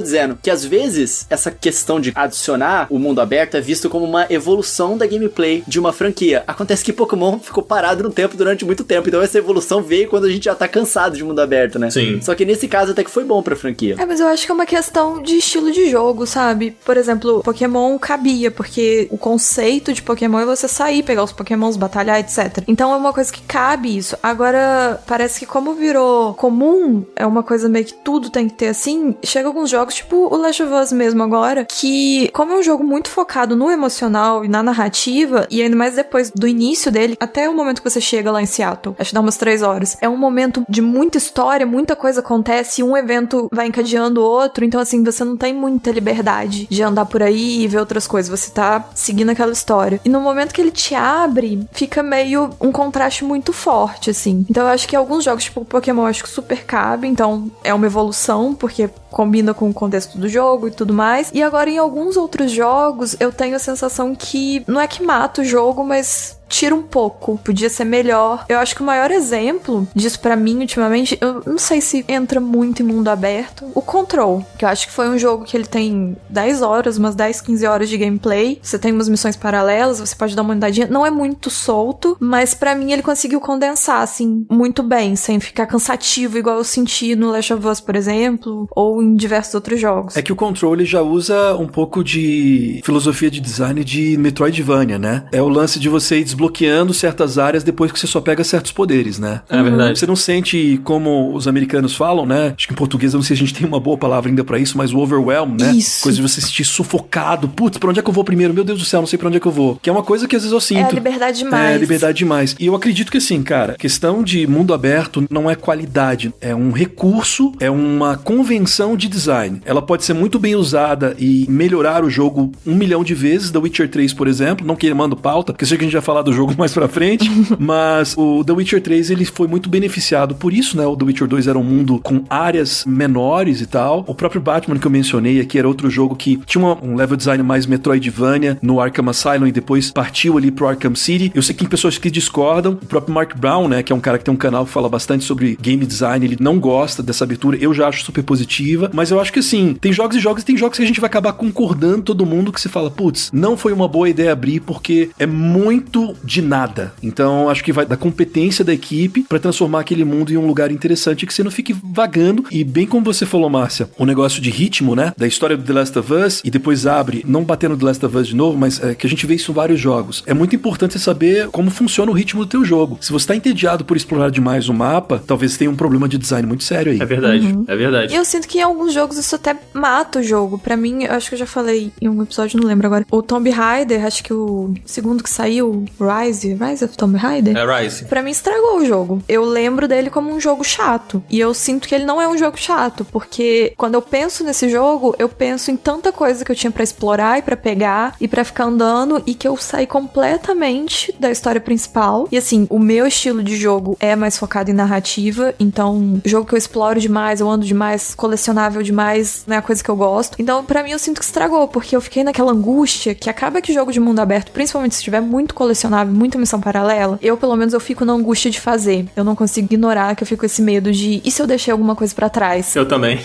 dizendo, que às vezes essa questão de adicionar o mundo aberto é visto como uma evolução da gameplay de uma franquia. Acontece que Pokémon ficou parado no tempo durante muito tempo, então essa evolução veio quando a gente já tá cansado de mundo aberto, né? Sim. Só que nesse caso até que foi bom pra franquia. Mas eu acho que é uma questão de estilo de jogo, sabe? Por exemplo, Pokémon cabia, porque o conceito de Pokémon é você sair, pegar os Pokémons, batalhar, etc. Então é uma coisa que cabe isso. Agora, parece que como virou comum, é uma coisa meio que tudo tem que ter assim, chega alguns jogos, tipo o Last of Us mesmo agora, que como é um jogo muito focado no emocional e na narrativa, e ainda mais depois do início dele, até o momento que você chega lá em Seattle, acho que dá umas 3 horas, é um momento de muita história, muita coisa acontece, e um evento vai encadeando o outro, então assim, você não tem muita liberdade de andar por aí e ver outras coisas, você tá seguindo aquela história. E no momento que ele te abre, fica meio um contraste muito forte, assim. Então eu acho que alguns jogos, tipo Pokémon, eu acho que super cabe, então é uma evolução, porque combina com o contexto do jogo e tudo mais. E agora em alguns outros jogos, eu tenho a sensação que não é que mata o jogo, mas tira um pouco, podia ser melhor. Eu acho que o maior exemplo disso pra mim ultimamente, eu não sei se entra muito em mundo aberto, o Control, que eu acho que foi um jogo que ele tem 10 horas, umas 10, 15 horas de gameplay, você tem umas missões paralelas, você pode dar uma andadinha, não é muito solto, mas pra mim ele conseguiu condensar, assim, muito bem, sem ficar cansativo, igual eu senti no Last of Us, por exemplo, ou em diversos outros jogos. É que o Control ele já usa um pouco de filosofia de design de Metroidvania, né? É o lance de você ir desbloqueando certas áreas depois que você só pega certos poderes, né? É verdade. Você não sente, como os americanos falam, né? Acho que em português eu não sei se a gente tem uma boa palavra ainda pra isso, mas o overwhelm, né? Isso. Coisa de você se sentir sufocado. Putz, pra onde é que eu vou primeiro? Meu Deus do céu, não sei pra onde é que eu vou. Que é uma coisa que às vezes eu sinto. É liberdade demais. É liberdade demais. E eu acredito que assim, cara, questão de mundo aberto não é qualidade, é um recurso, é uma convenção de design. Ela pode ser muito bem usada e melhorar o jogo 1 milhão de vezes. The Witcher 3, por exemplo, não queimando pauta, porque eu sei que a gente vai falar do jogo mais pra frente, mas o The Witcher 3, ele foi muito beneficiado por isso, né? O The Witcher 2 era um mundo com áreas menores e tal. O próprio Batman que eu mencionei aqui era outro jogo que tinha um level design mais Metroidvania no Arkham Asylum e depois partiu ali pro Arkham City. Eu sei que tem pessoas que discordam. O próprio Mark Brown, né? Que é um cara que tem um canal que fala bastante sobre game design, ele não gosta dessa abertura. Eu já acho super positiva, mas eu acho que assim, tem jogos e jogos e tem jogos que a gente vai acabar concordando todo mundo que se fala, putz, não foi uma boa ideia abrir porque é muito de nada. Então, acho que vai da competência da equipe pra transformar aquele mundo em um lugar interessante que você não fique vagando. E bem como você falou, Márcia, o negócio de ritmo, né? Da história do The Last of Us e depois abre, não batendo no The Last of Us de novo, mas que a gente vê isso em vários jogos. É muito importante você saber como funciona o ritmo do teu jogo. Se você tá entediado por explorar demais o mapa, talvez tenha um problema de design muito sério aí. É verdade, é verdade. E eu sinto que em alguns jogos isso até mata o jogo. Pra mim, eu acho que eu já falei em um episódio, não lembro agora. O Tomb Raider, acho que o segundo que saiu, Rise of Tomb Raider? É Rise. Pra mim estragou o jogo. Eu lembro dele como um jogo chato. E eu sinto que ele não é um jogo chato, porque quando eu penso nesse jogo, eu penso em tanta coisa que eu tinha pra explorar e pra pegar e pra ficar andando, e que eu saí completamente da história principal. E assim, o meu estilo de jogo é mais focado em narrativa, então jogo que eu exploro demais, eu ando demais, colecionável demais, não é a coisa que eu gosto. Então, pra mim, eu sinto que estragou, porque eu fiquei naquela angústia que acaba que jogo de mundo aberto, principalmente se tiver muito colecionável, muita missão paralela, eu, pelo menos, eu fico na angústia de fazer. Eu não consigo ignorar que eu fico com esse medo de, e se eu deixei alguma coisa pra trás? Eu também.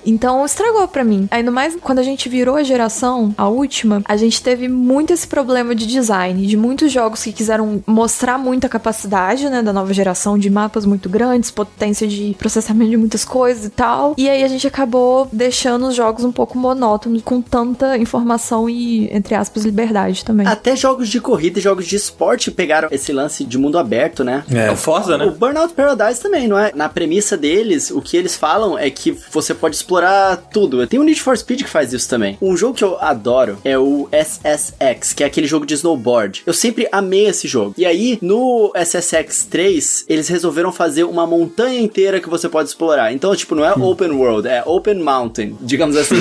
Então estragou pra mim. Ainda mais quando a gente virou a geração, a última, a gente teve muito esse problema de design, de muitos jogos que quiseram mostrar muita capacidade, né, da nova geração, de mapas muito grandes, potência de processamento de muitas coisas e tal. E aí a gente acabou deixando os jogos um pouco monótonos, com tanta informação e, entre aspas, liberdade também. Até jogos de corrida e jogos de esporte pegaram esse lance de mundo aberto, né? É o Forza, né? O Burnout Paradise também, não é? Na premissa deles, o que eles falam é que você pode explorar tudo. Tem o Need for Speed que faz isso também. Um jogo que eu adoro é o SSX, que é aquele jogo de snowboard. Eu sempre amei esse jogo. E aí, no SSX 3, eles resolveram fazer uma montanha inteira que você pode explorar. Então, tipo, não é open world, world, é open mountain, digamos assim.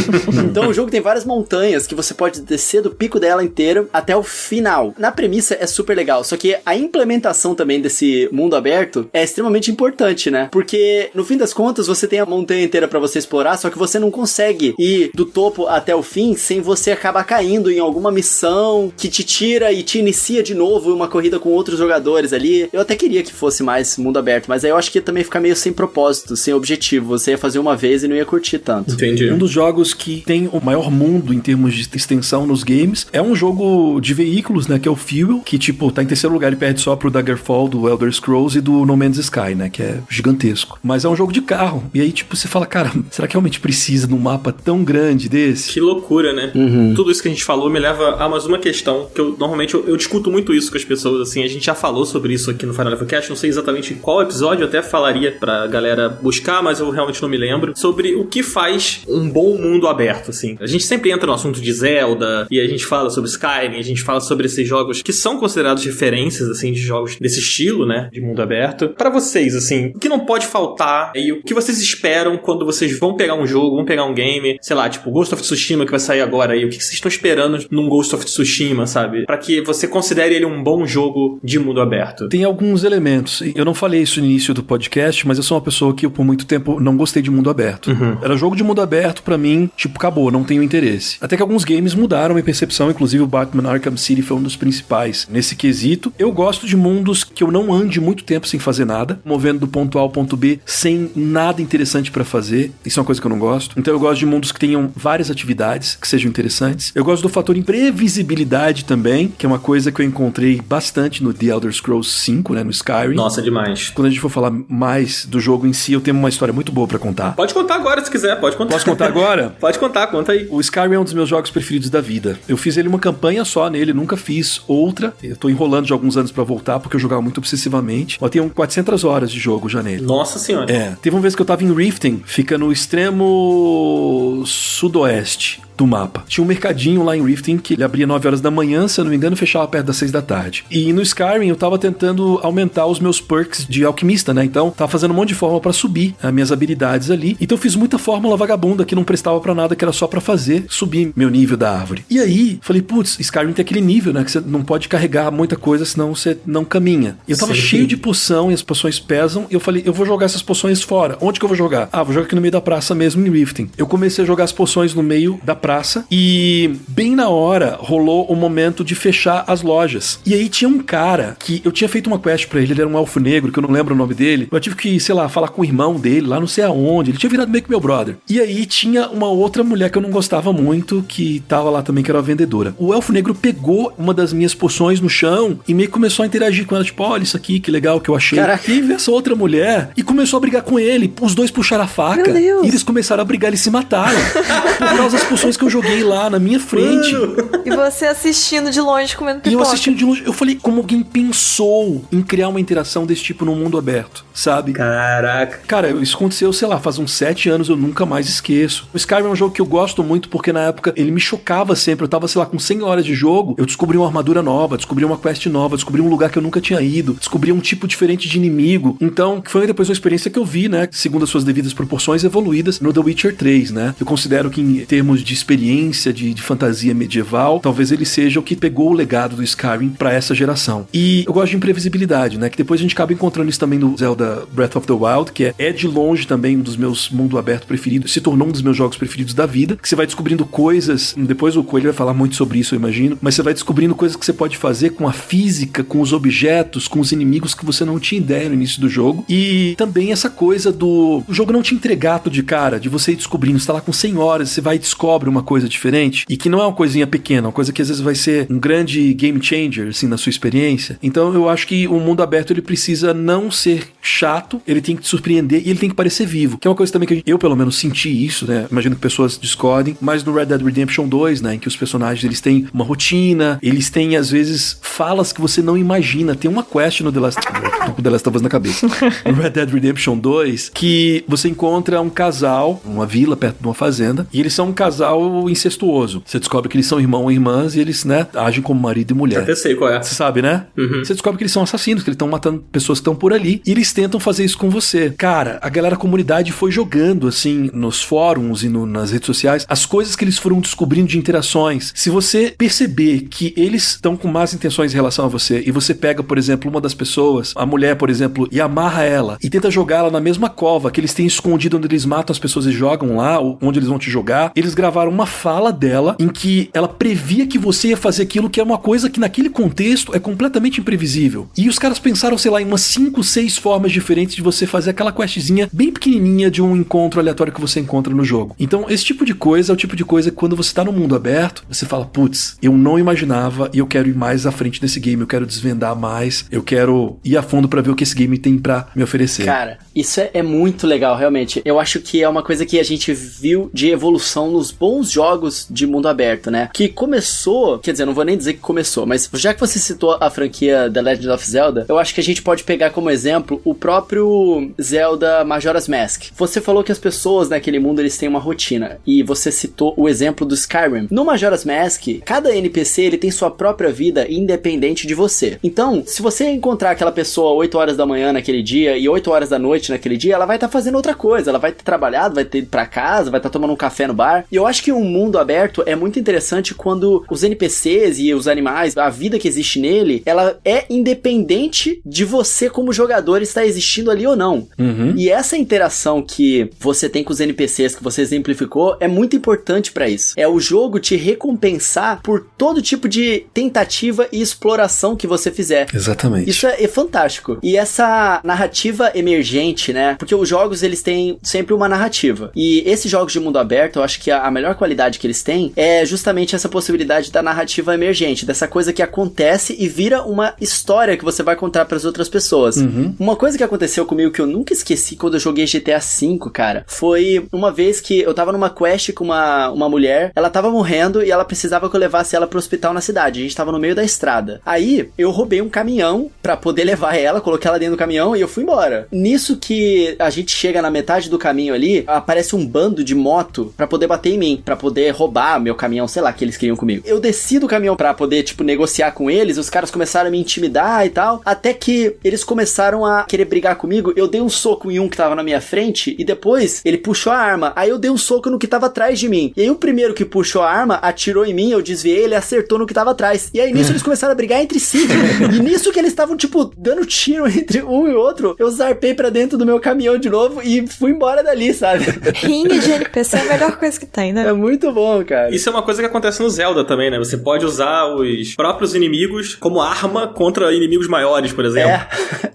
Então o jogo tem várias montanhas que você pode descer do pico dela inteiro até o final. Na premissa é super legal, só que a implementação também desse mundo aberto é extremamente importante, né? Porque no fim das contas você tem a montanha inteira pra você explorar, só que você não consegue ir do topo até o fim sem você acabar caindo em alguma missão que te tira e te inicia de novo uma corrida com outros jogadores ali. Eu até queria que fosse mais mundo aberto, mas aí eu acho que ia também ficar meio sem propósito, sem objetivo. Você ia fazer uma vez e não ia curtir tanto. Entendi. Um dos jogos que tem o maior mundo em termos de extensão nos games é um jogo de veículos, né, que é o Fuel, que tipo, tá em terceiro lugar e perde só pro Daggerfall do Elder Scrolls e do No Man's Sky, né, que é gigantesco. Mas é um jogo de carro. E aí, tipo, você fala, cara, será que realmente precisa de um mapa tão grande desse? Que loucura, né? Tudo isso que a gente falou me leva a mais uma questão, que eu normalmente eu discuto muito isso com as pessoas, assim, a gente já falou sobre isso aqui no Final Level Cast, não sei exatamente qual episódio, eu até falaria pra galera buscar, mas eu realmente não me lembro, sobre o que faz um bom mundo aberto, assim. A gente sempre entra no assunto de Zelda, e a gente fala sobre Skyrim, a gente fala sobre esses jogos que são considerados referências, assim, de jogos desse estilo, né, de mundo aberto. Pra vocês, assim, o que não pode faltar e o que vocês esperam quando vocês vão pegar um jogo, vão pegar um game, sei lá, tipo Ghost of Tsushima que vai sair agora aí, o que vocês estão esperando num Ghost of Tsushima, sabe? Pra que você considere ele um bom jogo de mundo aberto. Tem alguns elementos. Eu não falei isso no início do podcast, mas eu sou uma pessoa que eu, por muito tempo, não gostei de mundo aberto. Era jogo de mundo aberto, pra mim, tipo, acabou, não tenho interesse. Até que alguns games mudaram minha percepção, inclusive o Batman Arkham City foi um dos principais nesse quesito. Eu gosto de mundos que eu não ande muito tempo sem fazer nada, movendo do ponto A ao ponto B sem nada interessante pra fazer. Isso é uma coisa que eu não gosto. Então eu gosto de mundos que tenham várias atividades que sejam interessantes. Eu gosto do fator imprevisibilidade também, que é uma coisa que eu encontrei bastante no The Elder Scrolls 5, né, no Skyrim. Nossa, demais. Quando a gente for falar mais do jogo em si, eu tenho uma história muito boa pra contar. Pode contar agora se quiser, pode contar. Posso contar agora? Pode contar, conta aí. O Skyrim é um dos meus jogos preferidos da vida. Eu fiz ele uma campanha só nele, nunca fiz outra. Eu tô enrolando de alguns anos pra voltar, porque eu jogava muito obsessivamente. Eu tenho 400 horas de jogo já nele. Nossa senhora. É. Teve uma vez que eu tava em Riften, fica no extremo sudoeste do mapa. Tinha um mercadinho lá em Riften que ele abria 9 horas da manhã, se eu não me engano, fechava perto das 6 da tarde. E no Skyrim eu tava tentando aumentar os meus perks de alquimista, né? Então, tava fazendo um monte de fórmula pra subir as minhas habilidades ali. Então eu fiz muita fórmula vagabunda que não prestava pra nada, que era só pra fazer subir meu nível da árvore. E aí, falei, putz, Skyrim tem aquele nível, né? Que você não pode carregar muita coisa, senão você não caminha. E eu tava cheio de poção e as poções pesam. E eu falei, eu vou jogar essas poções fora. Onde que eu vou jogar? Ah, vou jogar aqui no meio da praça mesmo, em Riften. Eu comecei a jogar as poções no meio da praça e bem na hora rolou o momento de fechar as lojas. E aí tinha um cara que eu tinha feito uma quest pra ele era um elfo negro, que eu não lembro o nome dele. Eu tive que, sei lá, falar com o irmão dele, lá não sei aonde. Ele tinha virado meio que meu brother. E aí tinha uma outra mulher que eu não gostava muito, que tava lá também, que era uma vendedora. O elfo negro pegou uma das minhas poções no chão e meio que começou a interagir com ela, tipo, olha isso aqui, que legal que eu achei. Caraca. E veio essa outra mulher e começou a brigar com ele. Os dois puxaram a faca. Meu Deus. E eles começaram a brigar, eles se mataram. Por causa das poções que eu joguei lá na minha frente. E você assistindo de longe, comendo pipoca. E eu assistindo de longe, eu falei, como alguém pensou em criar uma interação desse tipo num mundo aberto, sabe? Caraca. Cara, isso aconteceu, sei lá, faz uns 7 anos, eu nunca mais esqueço. O Skyrim é um jogo que eu gosto muito porque na época ele me chocava sempre. Eu tava, sei lá, com 100 horas de jogo, eu descobri uma armadura nova, descobri uma quest nova, descobri um lugar que eu nunca tinha ido, descobri um tipo diferente de inimigo. Então, foi depois uma experiência que eu vi, né, segundo as suas devidas proporções evoluídas no The Witcher 3, né? Eu considero que em termos de experiência, de fantasia medieval, talvez ele seja o que pegou o legado do Skyrim pra essa geração. E eu gosto de imprevisibilidade, né? Que depois a gente acaba encontrando isso também no Zelda Breath of the Wild, que é de longe também um dos meus mundo aberto preferidos, se tornou um dos meus jogos preferidos da vida, que você vai descobrindo coisas, depois o Coelho vai falar muito sobre isso, eu imagino, mas você vai descobrindo coisas que você pode fazer com a física, com os objetos, com os inimigos que você não tinha ideia no início do jogo. E também essa coisa do o jogo não te entregar tudo de cara, de você ir descobrindo, você tá lá com 100 horas, você vai e descobre uma coisa diferente, e que não é uma coisinha pequena, uma coisa que às vezes vai ser um grande game changer, assim, na sua experiência. Então eu acho que o mundo aberto, ele precisa não ser chato, ele tem que te surpreender e ele tem que parecer vivo, que é uma coisa também que eu pelo menos senti isso, né? Imagino que pessoas discordem, mas no Red Dead Redemption 2, né, em que os personagens, eles têm uma rotina, eles têm às vezes falas que você não imagina. Tem uma quest no The Last of Us na cabeça. No Red Dead Redemption 2, que você encontra um casal, uma vila perto de uma fazenda, e eles são um casal casal incestuoso. Você descobre que eles são irmão e irmãs e eles, né, agem como marido e mulher. Até sei qual é. Você sabe, né? Uhum. Você descobre que eles são assassinos, que eles estão matando pessoas que estão por ali e eles tentam fazer isso com você. Cara, a galera da comunidade foi jogando, assim, nos fóruns e nas redes sociais, as coisas que eles foram descobrindo de interações. Se você perceber que eles estão com más intenções em relação a você e você pega, por exemplo, uma das pessoas, a mulher, por exemplo, e amarra ela e tenta jogar ela na mesma cova que eles têm escondido onde eles matam as pessoas e jogam lá, ou onde eles vão te jogar, eles gravaram uma fala dela em que ela previa que você ia fazer aquilo, que é uma coisa que naquele contexto é completamente imprevisível. E os caras pensaram, sei lá, em umas 5, 6 formas diferentes de você fazer aquela questzinha bem pequenininha de um encontro aleatório que você encontra no jogo. Então, esse tipo de coisa é o tipo de coisa que quando você tá no mundo aberto, você fala, putz, eu não imaginava e eu quero ir mais à frente nesse game, eu quero desvendar mais, eu quero ir a fundo pra ver o que esse game tem pra me oferecer. Cara, isso é muito legal, realmente. Eu acho que é uma coisa que a gente viu de evolução nos bons jogos de mundo aberto, né? Que começou, quer dizer, não vou nem dizer que começou, mas já que você citou a franquia The Legend of Zelda, eu acho que a gente pode pegar como exemplo o próprio Zelda Majora's Mask. Você falou que as pessoas naquele mundo, eles têm uma rotina, e você citou o exemplo do Skyrim. No Majora's Mask, cada NPC, ele tem sua própria vida independente de você. Então, se você encontrar aquela pessoa 8 horas da manhã naquele dia e 8 horas da noite naquele dia, ela vai estar fazendo outra coisa, ela vai ter trabalhado, vai ter ido pra casa, vai estar tomando um café no bar. E eu acho que um mundo aberto é muito interessante quando os NPCs e os animais, a vida que existe nele, ela é independente de você como jogador estar existindo ali ou não. Uhum. E essa interação que você tem com os NPCs, que você exemplificou, é muito importante pra isso. É o jogo te recompensar por todo tipo de tentativa e exploração que você fizer. Exatamente. Isso é fantástico. E essa narrativa emergente, né? Porque os jogos, eles têm sempre uma narrativa. E esses jogos de mundo aberto, eu acho que a melhor qualidade que eles têm é justamente essa possibilidade da narrativa emergente, dessa coisa que acontece e vira uma história que você vai contar pras outras pessoas. Uhum. Uma coisa que aconteceu comigo que eu nunca esqueci quando eu joguei GTA V, cara, foi uma vez que eu tava numa quest com uma mulher, ela tava morrendo e ela precisava que eu levasse ela pro hospital na cidade. A gente tava no meio da estrada. Aí, eu roubei um caminhão pra poder levar ela, coloquei ela dentro do caminhão e eu fui embora. Nisso que a gente chega na metade do caminho ali, aparece um bando de moto pra poder bater em mim, pra poder roubar meu caminhão, sei lá, que eles queriam comigo. Eu desci do caminhão pra poder, tipo, negociar com eles, os caras começaram a me intimidar e tal, até que eles começaram a querer brigar comigo. Eu dei um soco em um que tava na minha frente e depois ele puxou a arma. Aí eu dei um soco no que tava atrás de mim. E aí o primeiro que puxou a arma atirou em mim, eu desviei, ele acertou no que tava atrás. E aí nisso eles começaram a brigar entre si. E nisso que eles estavam, tipo, dando tiro entre um e outro, eu zarpei pra dentro do meu caminhão de novo e fui embora dali, sabe? Ringue de NPC é a melhor coisa que tem, né? É muito bom, cara. Isso é uma coisa que acontece no Zelda também, né? Você pode usar os próprios inimigos como arma contra inimigos maiores, por exemplo.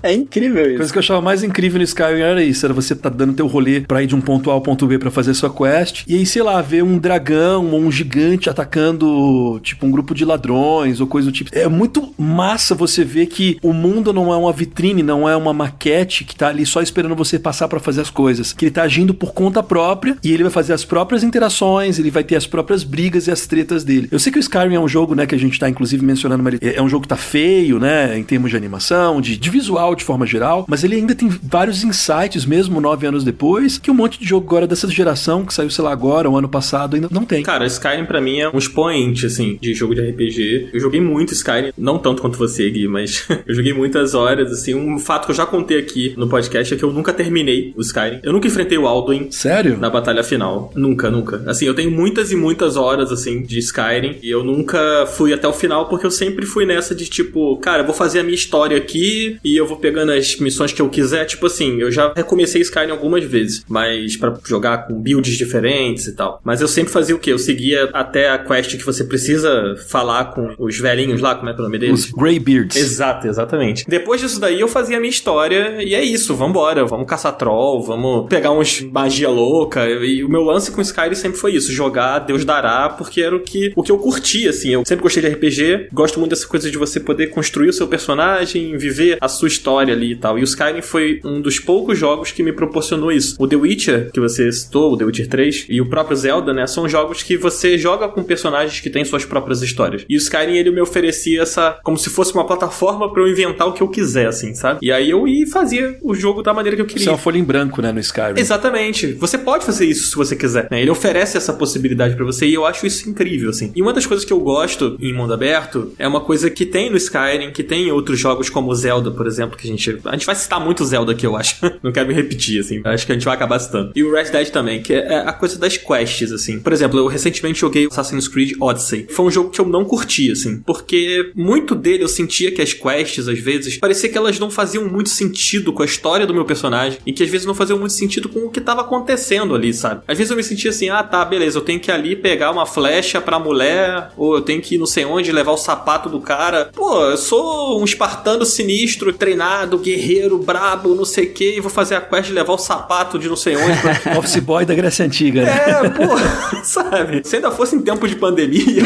É incrível isso. A coisa que eu achava mais incrível no Skyrim era isso, era você tá dando teu rolê pra ir de um ponto A ao ponto B pra fazer sua quest, e aí, sei lá, ver um dragão ou um gigante atacando, tipo, um grupo de ladrões ou coisa do tipo. É muito massa você ver que o mundo não é uma vitrine, não é uma maquete que tá ali só esperando você passar pra fazer as coisas, que ele tá agindo por conta própria, e ele vai fazer as próprias interações, ele vai ter as próprias brigas e as tretas dele. Eu sei que o Skyrim é um jogo, né, que a gente tá inclusive mencionando, mas é um jogo que tá feio, né, em termos de animação, de visual de forma geral, mas ele ainda tem vários insights, mesmo 9 anos depois, que um monte de jogo agora dessa geração, que saiu, sei lá, agora, o ano passado, ainda não tem. Cara, Skyrim pra mim é um expoente, assim, de jogo de RPG. Eu joguei muito Skyrim, não tanto quanto você, Gui, mas eu joguei muitas horas, assim. Um fato que eu já contei aqui no podcast é que eu nunca terminei o Skyrim. Eu nunca enfrentei o Alduin. Sério? Na batalha final. Nunca, nunca. Assim, eu tenho muitas e muitas horas, assim, de Skyrim, e eu nunca fui até o final, porque eu sempre fui nessa de, tipo, cara, eu vou fazer a minha história aqui, e eu vou pegando as missões que eu quiser. Tipo assim, eu já recomecei Skyrim algumas vezes, mas pra jogar com builds diferentes e tal. Mas eu sempre fazia o quê? Eu seguia até a quest que você precisa falar com os velhinhos lá, como é que é o nome deles? Os Greybeards. Exato, exatamente. Depois disso daí, eu fazia a minha história, e é isso, vambora, vamos caçar troll, vamos pegar uns magia louca, e o meu lance com Skyrim sempre foi isso, jogar Deus dará, porque era o que eu curtia, assim. Eu sempre gostei de RPG, gosto muito dessa coisa de você poder construir o seu personagem, viver a sua história ali e tal. E o Skyrim foi um dos poucos jogos que me proporcionou isso. O The Witcher, que você citou, o The Witcher 3, e o próprio Zelda, né, são jogos que você joga com personagens que têm suas próprias histórias. E o Skyrim, ele me oferecia essa, como se fosse uma plataforma pra eu inventar o que eu quiser, assim, sabe? E aí eu ia e fazia o jogo da maneira que eu queria. Isso é uma folha em branco, né, no Skyrim. Exatamente. Você pode fazer isso se você quiser, né? Ele oferece essa possibilidade pra você, e eu acho isso incrível, assim. E uma das coisas que eu gosto em mundo aberto é uma coisa que tem no Skyrim, que tem em outros jogos como Zelda, por exemplo, que a gente vai citar muito Zelda aqui, eu acho. Não quero me repetir, assim. Acho que a gente vai acabar citando. E o Red Dead também, que é a coisa das quests, assim. Por exemplo, eu recentemente joguei Assassin's Creed Odyssey. Foi um jogo que eu não curti, assim, porque muito dele eu sentia que as quests, às vezes, parecia que elas não faziam muito sentido com a história do meu personagem e que às vezes não faziam muito sentido com o que tava acontecendo ali, sabe? Às vezes eu me sentia assim, tá, beleza, eu tenho que ir ali pegar uma flecha pra mulher, ou eu tenho que ir não sei onde levar o sapato do cara. Pô, eu sou um espartano sinistro, treinado, guerreiro, brabo, não sei o que, e vou fazer a quest de levar o sapato de não sei onde. Office Boy da Grécia Antiga, né? Pô, sabe? Se ainda fosse em tempo de pandemia,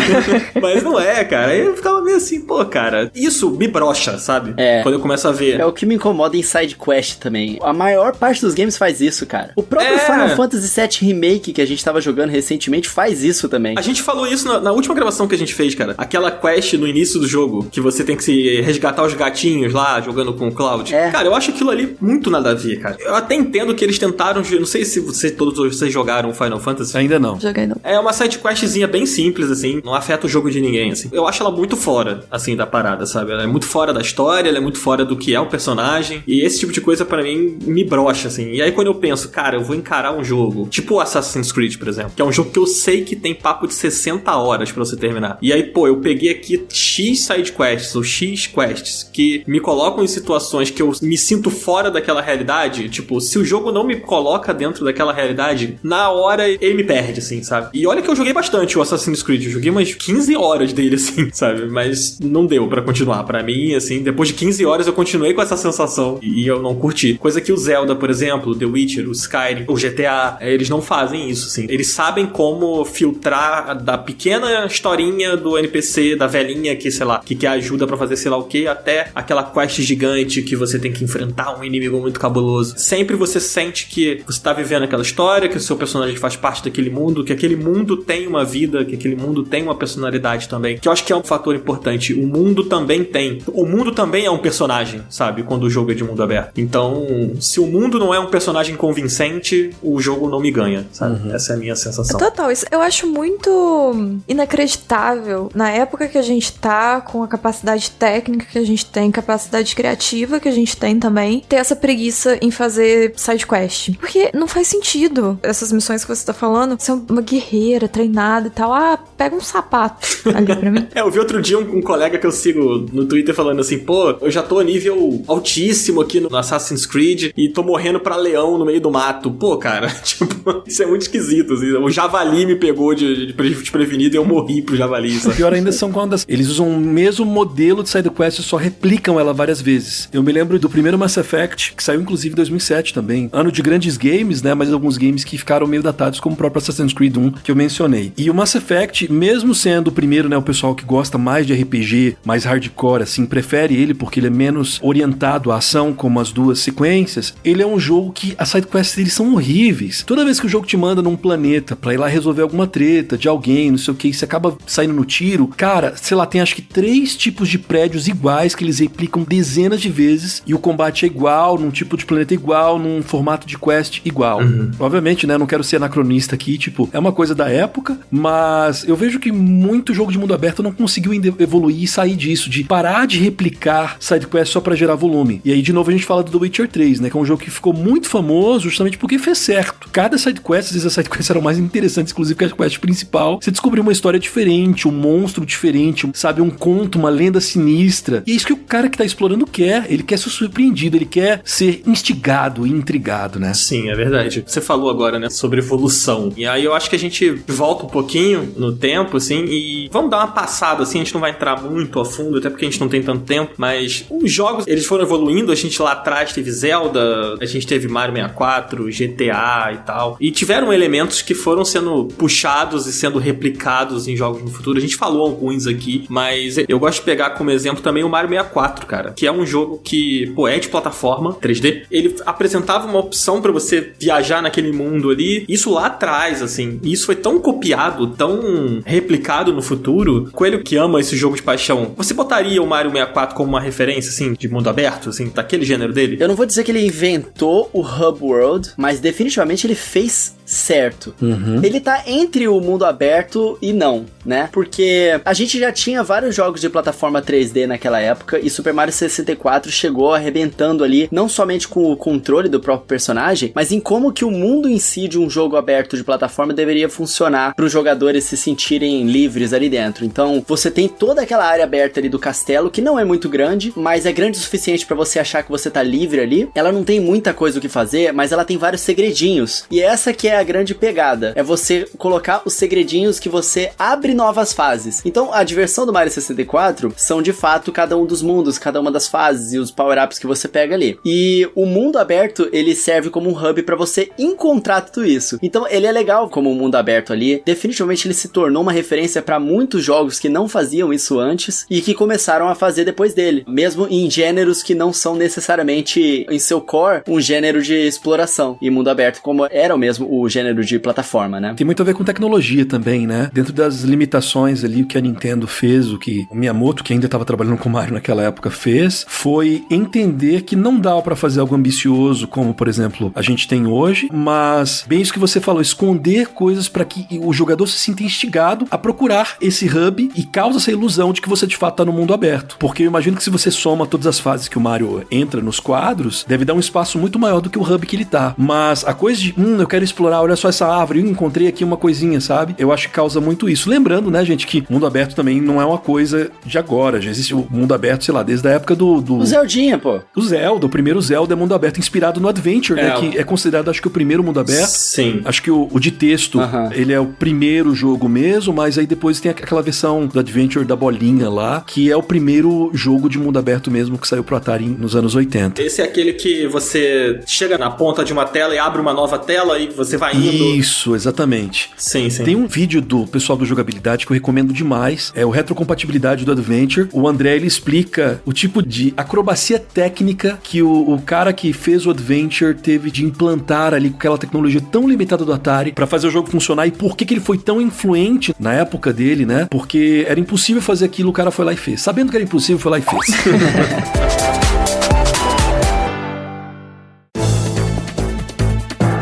mas não é, cara. Aí eu ficava meio assim, pô, cara, isso me brocha, sabe? Quando eu começo a ver. É o que me incomoda em side quest também. A maior parte dos games faz isso, cara. O próprio Final Fantasy VII Remake que a gente tava jogando recentemente faz isso também. A gente falou isso na última gravação que a gente fez, cara. Aquela quest no início do jogo, que você tem que se resgatar os gatinhos lá, jogando com o Cloud. Cara, eu acho aquilo ali muito nada a ver, cara. Eu até entendo que eles tentaram, não sei se todos vocês jogaram Final Fantasy. Ainda não. Joguei não. É uma side questzinha bem simples, assim, não afeta o jogo de ninguém, assim. Eu acho ela muito fora, assim, da parada, sabe? Ela é muito fora da história, ela é muito fora do que é o personagem, e esse tipo de coisa pra mim me brocha, assim. E aí quando eu penso, cara, eu vou encarar um jogo, tipo Assassin's Creed, por exemplo, que é um jogo que eu sei que tem papo de 60 horas pra você terminar. E aí, pô, eu peguei aqui X side quests, ou X quests, que me colocam em situações que eu me sinto fora daquela realidade, tipo, se o jogo não me coloca dentro daquela realidade, na hora ele me perde, assim, sabe? E olha que eu joguei bastante o Assassin's Creed, eu joguei umas 15 horas dele, assim, sabe? Mas não deu pra continuar. Pra mim, assim, depois de 15 horas eu continuei com essa sensação e eu não curti. Coisa que o Zelda, por exemplo, The Witcher, o Skyrim, o GTA, eles não fazem isso, assim. Eles sabem como filtrar da pequena historinha do NPC, da velhinha que, sei lá, que quer ajuda pra fazer sei lá o que, até aquela quest gigante que você tem que enfrentar um inimigo muito cabuloso. Sempre você sente que você tá vivendo aquela história, que o seu personagem faz parte daquele mundo, que aquele mundo tem uma vida, que aquele mundo tem uma personalidade também, que eu acho que é um fator importante. O mundo também tem. O mundo também é um personagem, sabe? Quando o jogo é de mundo aberto. Então, se o mundo não é um personagem convincente, o jogo não me ganha, sabe? Essa é a minha sensação. Total, isso eu acho muito inacreditável na época que a gente tá, com a capacidade técnica que a gente tem, capacidade criativa que a gente tem também, ter essa preguiça em fazer side quest. Porque não faz sentido essas missões que você tá falando, ser uma guerreira treinada e tal. Pega um sapato ali pra mim. Eu vi outro dia um colega que eu sigo no Twitter falando assim, pô, eu já tô a nível altíssimo aqui no Assassin's Creed e tô morrendo pra leão no meio do mato. Pô, cara, tipo, isso é muito esquisito, assim. O javali me pegou de desprevenido e eu morri pro javali, sabe? O pior ainda são quando eles usam o mesmo modelo de side quest e só replicam ela várias vezes. Eu me lembro do primeiro Mass Effect, que saiu inclusive em 2007 também. Ano de grandes games, né, mas alguns games que ficaram meio datados, como o próprio Assassin's Creed 1, que eu mencionei. E o Mass Effect, mesmo sendo o primeiro, né, o pessoal que gosta mais de RPG, mais hardcore, assim, prefere ele porque ele é menos orientado à ação, como as duas sequências, ele é um jogo que as sidequests deles são horríveis. Toda vez que o jogo te manda num planeta pra ir lá resolver alguma treta de alguém, não sei o que, e você acaba saindo no tiro, cara, sei lá, tem acho que 3 tipos de prédios iguais que eles replicam dezenas de vezes e o combate é igual, num tipo de planeta igual, num formato de quest igual. Obviamente, né, não quero ser anacronista aqui, tipo, é uma coisa da época, mas eu vejo que muito jogo de mundo aberto não conseguiu evoluir e sair disso, de parar de replicar sidequest só pra gerar volume. E aí, de novo, a gente fala do The Witcher 3, né, que é um jogo que ficou muito famoso justamente porque fez certo. Cada sidequest, às vezes as sidequests eram mais interessantes, inclusive que a quest principal. Você descobriu uma história diferente, um monstro diferente, sabe, um conto, uma lenda sinistra. E é isso que o cara que tá explorando quer. Ele quer ser surpreendido, ele quer ser instigado e intrigado, né? Sim, é verdade. Você falou agora, né, sobre evolução. E aí eu acho que a gente volta um pouquinho no tempo, assim, e vamos dar uma passada, assim, a gente não vai entrar muito a fundo, até porque a gente não tem tanto tempo, mas os jogos, eles foram evoluindo, a gente lá atrás teve Zelda, a gente teve Mario 64, GTA e tal, e tiveram elementos que foram sendo puxados e sendo replicados em jogos no futuro. A gente falou alguns aqui, mas eu gosto de pegar como exemplo também o Mario 64, cara, que é um jogo que, pô, é de plataforma 3D. Ele apresentava uma opção pra você viajar naquele mundo ali, isso lá atrás, assim, e isso foi tão copiado, tão replicado no futuro. Coelho que ama esse jogo de paixão, você botaria o Mario 64 como uma referência, assim, de mundo aberto, assim, daquele gênero dele? Eu não vou dizer que ele inventou o Hub World, mas definitivamente ele fez certo. Ele tá entre o mundo aberto e não, né? Porque a gente já tinha vários jogos de plataforma 3D naquela época e Super Mario 64 chegou arrebentando ali, não somente com o controle do próprio personagem, mas em como que o mundo em si de um jogo aberto de plataforma deveria funcionar para os jogadores se sentirem livres ali dentro. Então, você tem toda aquela área aberta ali do castelo, que não é muito grande, mas é grande o suficiente para você achar que você tá livre ali. Ela não tem muita coisa o que fazer, mas ela tem vários segredinhos. E essa que é a grande pegada, é você colocar os segredinhos que você abre novas fases. Então, a diversão do Mario 64 são, de fato, cada um dos mundos, cada uma das fases e os power-ups que você pega ali. E o mundo aberto, ele serve como um hub para você encontrar tudo isso. Então, ele é legal como um mundo aberto ali. Definitivamente, ele se tornou uma referência para muitos jogos que não faziam isso antes e que começaram a fazer depois dele. Mesmo em gêneros que não são necessariamente, em seu core, um gênero de exploração. E mundo aberto, como era o mesmo o gênero de plataforma, né? Tem muito a ver com tecnologia também, né? Dentro das limitações ali, o que a Nintendo fez, o que o Miyamoto, que ainda estava trabalhando com o Mario naquela época, fez, foi entender que não dava para fazer algo ambicioso, como, por exemplo, a gente tem hoje, mas, bem isso que você falou, esconder coisas para que o jogador se sinta instigado a procurar esse hub e causa essa ilusão de que você de fato tá no mundo aberto. Porque eu imagino que se você soma todas as fases que o Mario entra nos quadros, deve dar um espaço muito maior do que o hub que ele tá. Mas a coisa de, eu quero explorar, olha só essa árvore, eu encontrei aqui uma coisinha, sabe? Eu acho que causa muito isso. Lembrando, né, gente, que mundo aberto também não é uma coisa de agora. Já existe o mundo aberto, sei lá, desde a época do... O Zeldinha, pô. O Zelda, o primeiro Zelda é mundo aberto, inspirado no Adventure, né? Que é considerado, acho que o primeiro mundo aberto. Sim. Acho que o de texto, ele é o primeiro jogo mesmo, mas aí depois tem aquela versão do Adventure da bolinha lá, que é o primeiro jogo de mundo aberto mesmo que saiu pro Atari nos anos 80. Esse é aquele que você chega na ponta de uma tela e abre uma nova tela e você vai indo. Isso, exatamente. Sim, sim. Tem um vídeo do pessoal do Jogabilidade que eu recomendo demais, é o Retrocompatibilidade do Adventure. O André, ele explica o tipo de acrobacia técnica que o cara que fez o Adventure teve de implantar ali com aquela tecnologia tão limitada do Atari pra fazer o jogo funcionar e por que ele foi tão influente na época dele, né? Porque era impossível fazer aquilo, o cara foi lá e fez. Sabendo que era impossível, foi lá e fez.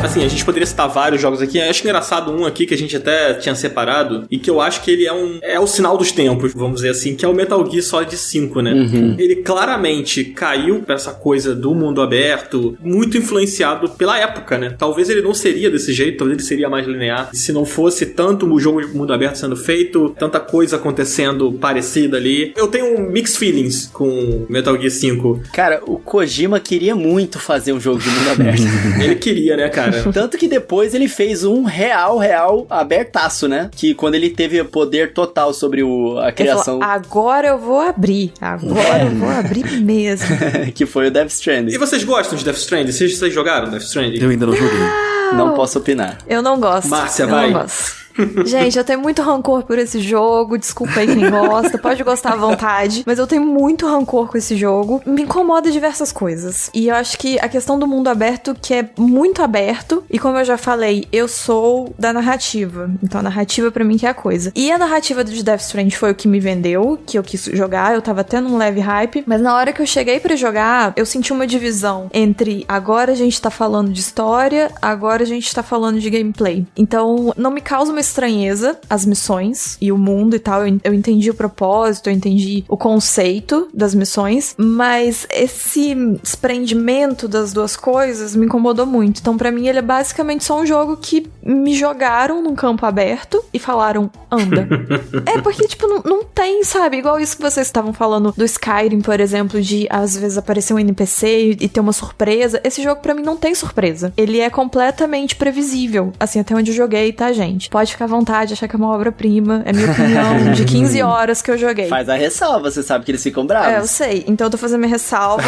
Assim, a gente poderia citar vários jogos aqui. Eu acho engraçado um aqui que a gente até tinha separado e que eu acho que ele é o sinal dos tempos, vamos dizer assim, que é o Metal Gear Solid 5, né? Ele claramente caiu pra essa coisa do mundo aberto, muito influenciado pela época, né? Talvez ele não seria desse jeito, talvez ele seria mais linear. Se não fosse tanto o jogo de mundo aberto sendo feito, tanta coisa acontecendo parecida ali. Eu tenho mixed feelings com Metal Gear 5. Cara, o Kojima queria muito fazer um jogo de mundo aberto. Ele queria, né, cara? Tanto que depois ele fez um real abertaço, né? Que quando ele teve poder total sobre a criação... Falou, agora eu vou abrir. Agora eu vou abrir mesmo. Que foi o Death Stranding. E vocês gostam de Death Stranding? Vocês jogaram Death Stranding? Eu ainda não joguei. Não posso opinar. Eu não gosto. Márcia, eu vai. Não gosto. Gente, eu tenho muito rancor por esse jogo. Desculpa aí quem gosta. Pode gostar à vontade. Mas eu tenho muito rancor com esse jogo. Me incomoda diversas coisas. E eu acho que a questão do mundo aberto, que é muito aberto. E como eu já falei, eu sou da narrativa. Então a narrativa pra mim que é a coisa. E a narrativa de Death Stranding foi o que me vendeu, que eu quis jogar. Eu tava até num leve hype. Mas na hora que eu cheguei pra jogar, eu senti uma divisão entre agora a gente tá falando de história, agora a gente tá falando de gameplay. Então não me causa uma estranheza as missões e o mundo e tal. Eu entendi o propósito, eu entendi o conceito das missões, mas esse desprendimento das duas coisas me incomodou muito. Então pra mim ele é basicamente só um jogo que me jogaram num campo aberto e falaram, anda. Porque tipo, não tem, sabe? Igual isso que vocês estavam falando do Skyrim, por exemplo, de às vezes aparecer um NPC e ter uma surpresa. Esse jogo pra mim não tem surpresa. Ele é completamente previsível, assim, até onde eu joguei, tá, gente? Pode ficar à vontade, achar que é uma obra-prima. É minha opinião de 15 horas que eu joguei. Faz a ressalva, você sabe que eles ficam bravos. Eu sei. Então eu tô fazendo minha ressalva.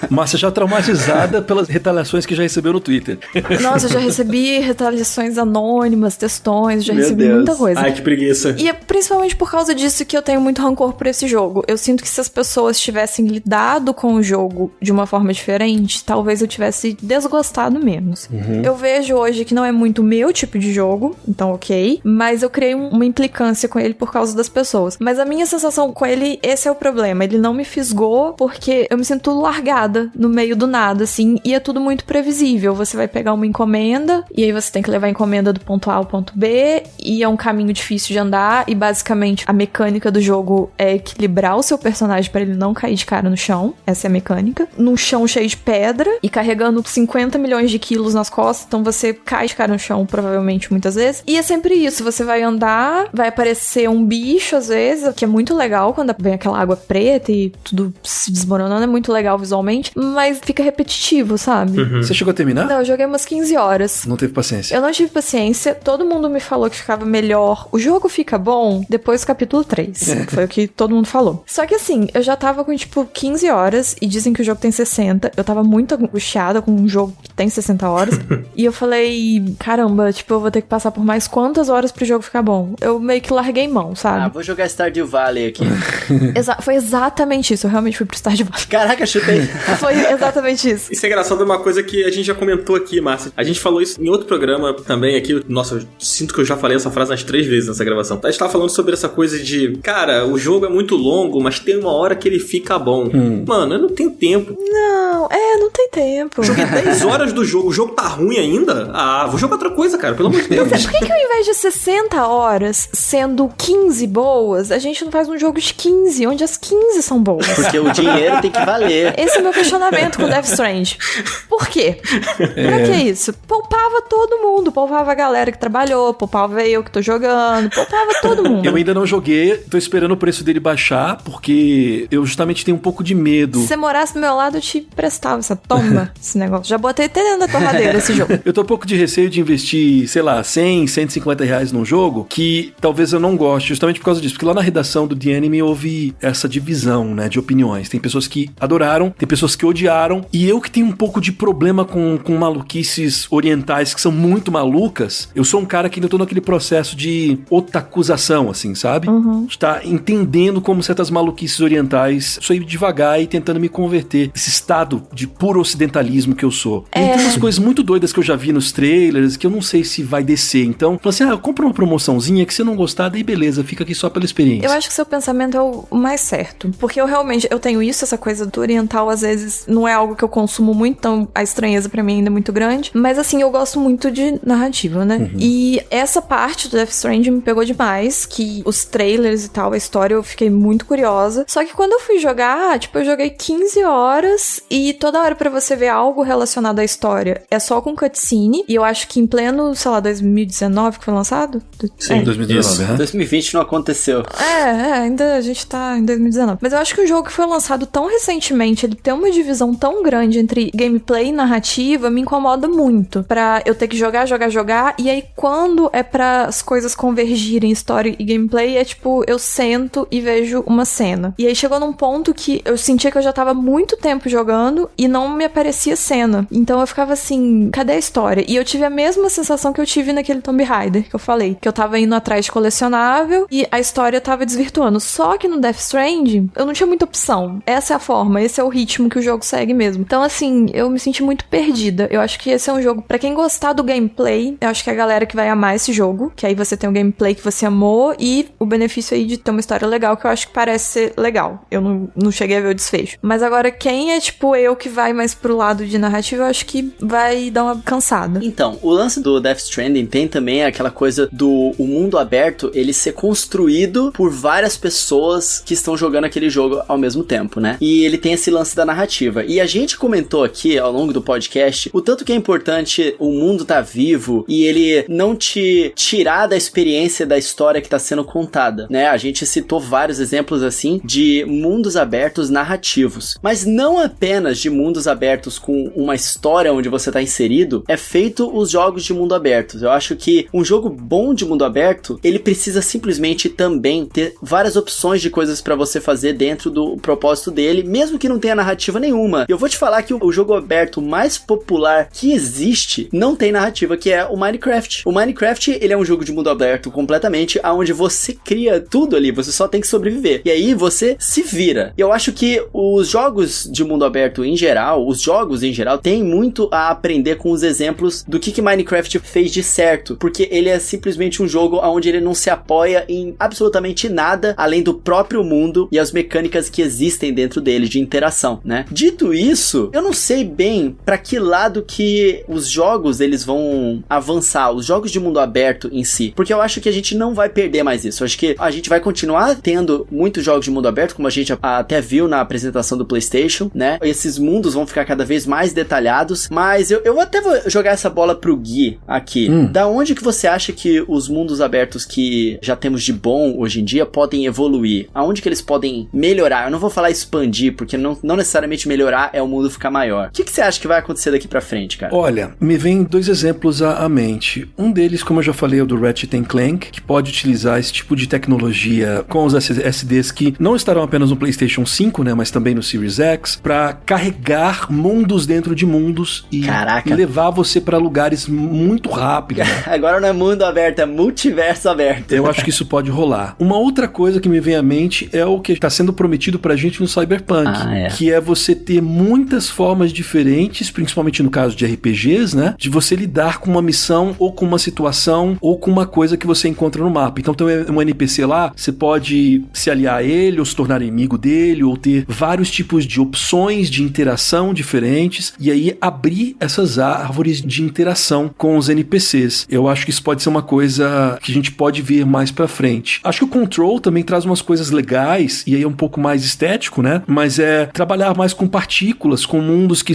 Márcia já traumatizada pelas retaliações que já recebeu no Twitter. Nossa, eu já recebi retaliações anônimas, textões, já recebi muita coisa. Ai, que preguiça. E é principalmente por causa disso que eu tenho muito rancor por esse jogo. Eu sinto que se as pessoas tivessem lidado com o jogo de uma forma diferente, talvez eu tivesse desgostado menos. Eu vejo hoje que não é muito o meu tipo de jogo, então ok. ok, mas eu criei uma implicância com ele por causa das pessoas. Mas a minha sensação com ele, esse é o problema. Ele não me fisgou porque eu me sinto largada no meio do nada, assim, e é tudo muito previsível. Você vai pegar uma encomenda, e aí você tem que levar a encomenda do ponto A ao ponto B, e é um caminho difícil de andar, e basicamente a mecânica do jogo é equilibrar o seu personagem pra ele não cair de cara no chão. Essa é a mecânica. Num chão cheio de pedra, e carregando 50 milhões de quilos nas costas, então você cai de cara no chão, provavelmente, muitas vezes. E é sempre isso, você vai andar, vai aparecer um bicho, às vezes, que é muito legal, quando vem aquela água preta e tudo se desmoronando, é muito legal visualmente, mas fica repetitivo, sabe? Você chegou a terminar? Não, eu joguei umas 15 horas. Não teve paciência. Eu não tive paciência, todo mundo me falou que ficava melhor. O jogo fica bom depois do capítulo 3, que foi o que todo mundo falou. Só que assim, eu já tava com, tipo, 15 horas e dizem que o jogo tem 60. Eu tava muito angustiada com um jogo que tem 60 horas. E eu falei, caramba, tipo, eu vou ter que passar por mais quantas horas pro jogo ficar bom? Eu meio que larguei mão, sabe? Ah, vou jogar Stardew Valley aqui. Foi exatamente isso, eu realmente fui pro Stardew Valley. Caraca, chutei. Foi exatamente isso. Isso é engraçado, é uma coisa que a gente já comentou aqui, Márcia. A gente falou isso em outro programa também aqui. Nossa, eu sinto que eu já falei essa frase umas 3 vezes nessa gravação. A gente tava falando sobre essa coisa de, cara, o jogo é muito longo, mas tem uma hora que ele fica bom. Mano, eu não tenho tempo. Não tem tempo. Joguei 10 horas do jogo, o jogo tá ruim ainda? Ah, vou jogar outra coisa, cara, pelo amor de Deus. Por que ao invés de 60 horas sendo 15 boas, a gente não faz um jogo de 15, onde as 15 são boas? Porque o dinheiro tem que valer. Esse é o meu questionamento com Death Stranding. Por quê? Pra que isso? Poupava todo mundo, poupava a galera que trabalhou, poupava eu que tô jogando, poupava todo mundo. Eu ainda não joguei, tô esperando o preço dele baixar, porque eu justamente tenho um pouco de medo. Se você morasse do meu lado, eu te prestava essa tomba, esse negócio. Já botei até dentro da torradeira esse jogo. Eu tô um pouco de receio de investir, sei lá, 100, 150 reais num jogo que talvez eu não goste, justamente por causa disso. Porque lá na redação do The Enemy houve essa divisão, né, de opiniões. Tem pessoas que adoraram, tem pessoas que odiaram, e eu que tenho um pouco de problema com maluquices orientais que são muito malucas, eu sou um cara que ainda tô naquele processo de otakuzação, assim, sabe? De tá entendendo como certas maluquices orientais, sou aí devagar e tentando me converter esse estado de puro ocidentalismo que eu sou. E tem umas coisas muito doidas que eu já vi nos trailers que eu não sei se vai descer. Então, falo assim, compra uma promoçãozinha que se não gostar, daí beleza, fica aqui só pela experiência. Eu acho que seu pensamento é o mais certo. Porque eu tenho isso, essa coisa do oriental, às vezes, não é algo que eu consumo muito, então a estranheza pra mim ainda é muito grande. Mas assim, eu gosto muito de narrativa, né? E essa parte do Death Stranding me pegou demais, que os trailers e tal, a história, eu fiquei muito curiosa. Só que quando eu fui jogar, tipo, eu joguei 15 horas e toda hora pra você ver algo relacionado à história é só com cutscene. E eu acho que em pleno, sei lá, 2019 que foi lançado? Sim, 2019. 2020 não aconteceu. Ainda a gente tá em 2019. Mas eu acho que um jogo que foi lançado tão recentemente, ele tem uma divisão tão grande entre gameplay e narrativa, me incomoda muito. Pra eu ter que jogar, e aí quando é pra as coisas convergirem, história e gameplay, é tipo, eu sento e vejo uma cena. E aí chegou num ponto que eu sentia que eu já tava muito tempo jogando e não me aparecia cena. Então eu ficava assim, cadê a história? E eu tive a mesma sensação que eu tive naquele Tomb Raider, que eu falei, que eu tava indo atrás de colecionável e a história tava desvirtuando. Só que no Death Stranding, eu não tinha muita opção. Essa é a forma, esse é o ritmo que o jogo segue mesmo. Então assim, eu me senti muito perdida. Eu acho que esse é um jogo, pra quem gostar do gameplay, eu acho que é a galera que vai amar esse jogo, que aí você tem o gameplay que você amou e o benefício aí de ter uma história legal, que eu acho que parece ser legal. Eu não cheguei a ver o desfecho. Mas agora, quem é tipo eu que vai mais pro lado de narrativa, eu acho que vai dar uma cansada. Então, o lance do Death Stranding tem também aquela coisa do o mundo aberto, ele ser construído por várias pessoas que estão jogando aquele jogo ao mesmo tempo, né? E ele tem esse lance da narrativa. E a gente comentou aqui, ao longo do podcast, o tanto que é importante o mundo tá vivo e ele não te tirar da experiência da história que tá sendo contada, né? A gente citou vários exemplos, assim, de mundos abertos narrativos. Mas não apenas de mundos abertos com uma história onde você tá inserido, é feito os jogos de mundo aberto. Eu acho que um jogo bom de mundo aberto, ele precisa simplesmente também ter várias opções de coisas pra você fazer dentro do propósito dele, mesmo que não tenha narrativa nenhuma. Eu vou te falar que o jogo aberto mais popular que existe não tem narrativa, que é o Minecraft. O Minecraft, ele é um jogo de mundo aberto completamente, onde você cria tudo ali, você só tem que sobreviver. E aí você se vira. E eu acho que os jogos de mundo aberto em geral, os jogos em geral, têm muito a aprender com os exemplos do que Minecraft fez de certo, porque ele é simplesmente um jogo onde ele não se apoia em absolutamente nada além do próprio mundo e as mecânicas que existem dentro dele de interação, né? Dito isso, eu não sei bem pra que lado que os jogos eles vão avançar, os jogos de mundo aberto em si, porque eu acho que a gente não vai perder mais isso. Eu acho que a gente vai continuar tendo muitos jogos de mundo aberto, como a gente até viu na apresentação do PlayStation, né? Esses mundos vão ficar cada vez mais detalhados, mas eu até vou jogar essa bola pro Gui aqui. Da onde que você acha que os mundos abertos que já temos de bom hoje em dia podem evoluir? Aonde que eles podem melhorar? Eu não vou falar expandir, porque não necessariamente melhorar é o mundo ficar maior. O que você acha que vai acontecer daqui pra frente, cara? Olha, me vem 2 exemplos à mente. Um deles, como eu já falei, é o do Ratchet & Clank, que pode utilizar esse tipo de tecnologia com os SSDs que não estarão apenas no PlayStation 5, né, mas também no Series X, pra carregar mundos dentro de mundos e levar você pra lugares muito rápido. Né? Agora não é mundo aberto, é multiverso aberto. Eu acho que isso pode rolar. Uma outra coisa que me vem à mente é o que está sendo prometido pra gente no Cyberpunk, que é você ter muitas formas diferentes, principalmente no caso de RPGs, né, de você lidar com uma missão ou com uma situação ou com uma coisa que você encontra no mapa. Então tem um NPC lá, você pode se aliar a ele ou se tornar inimigo dele ou ter vários tipos de opções de interação diferentes e aí abrir essas árvores de interação com os NPCs. Eu acho que isso pode ser uma coisa que a gente pode ver mais pra frente. Acho que o Control também traz umas coisas legais e aí é um pouco mais estético, né? Mas é trabalhar mais com partículas, com mundos que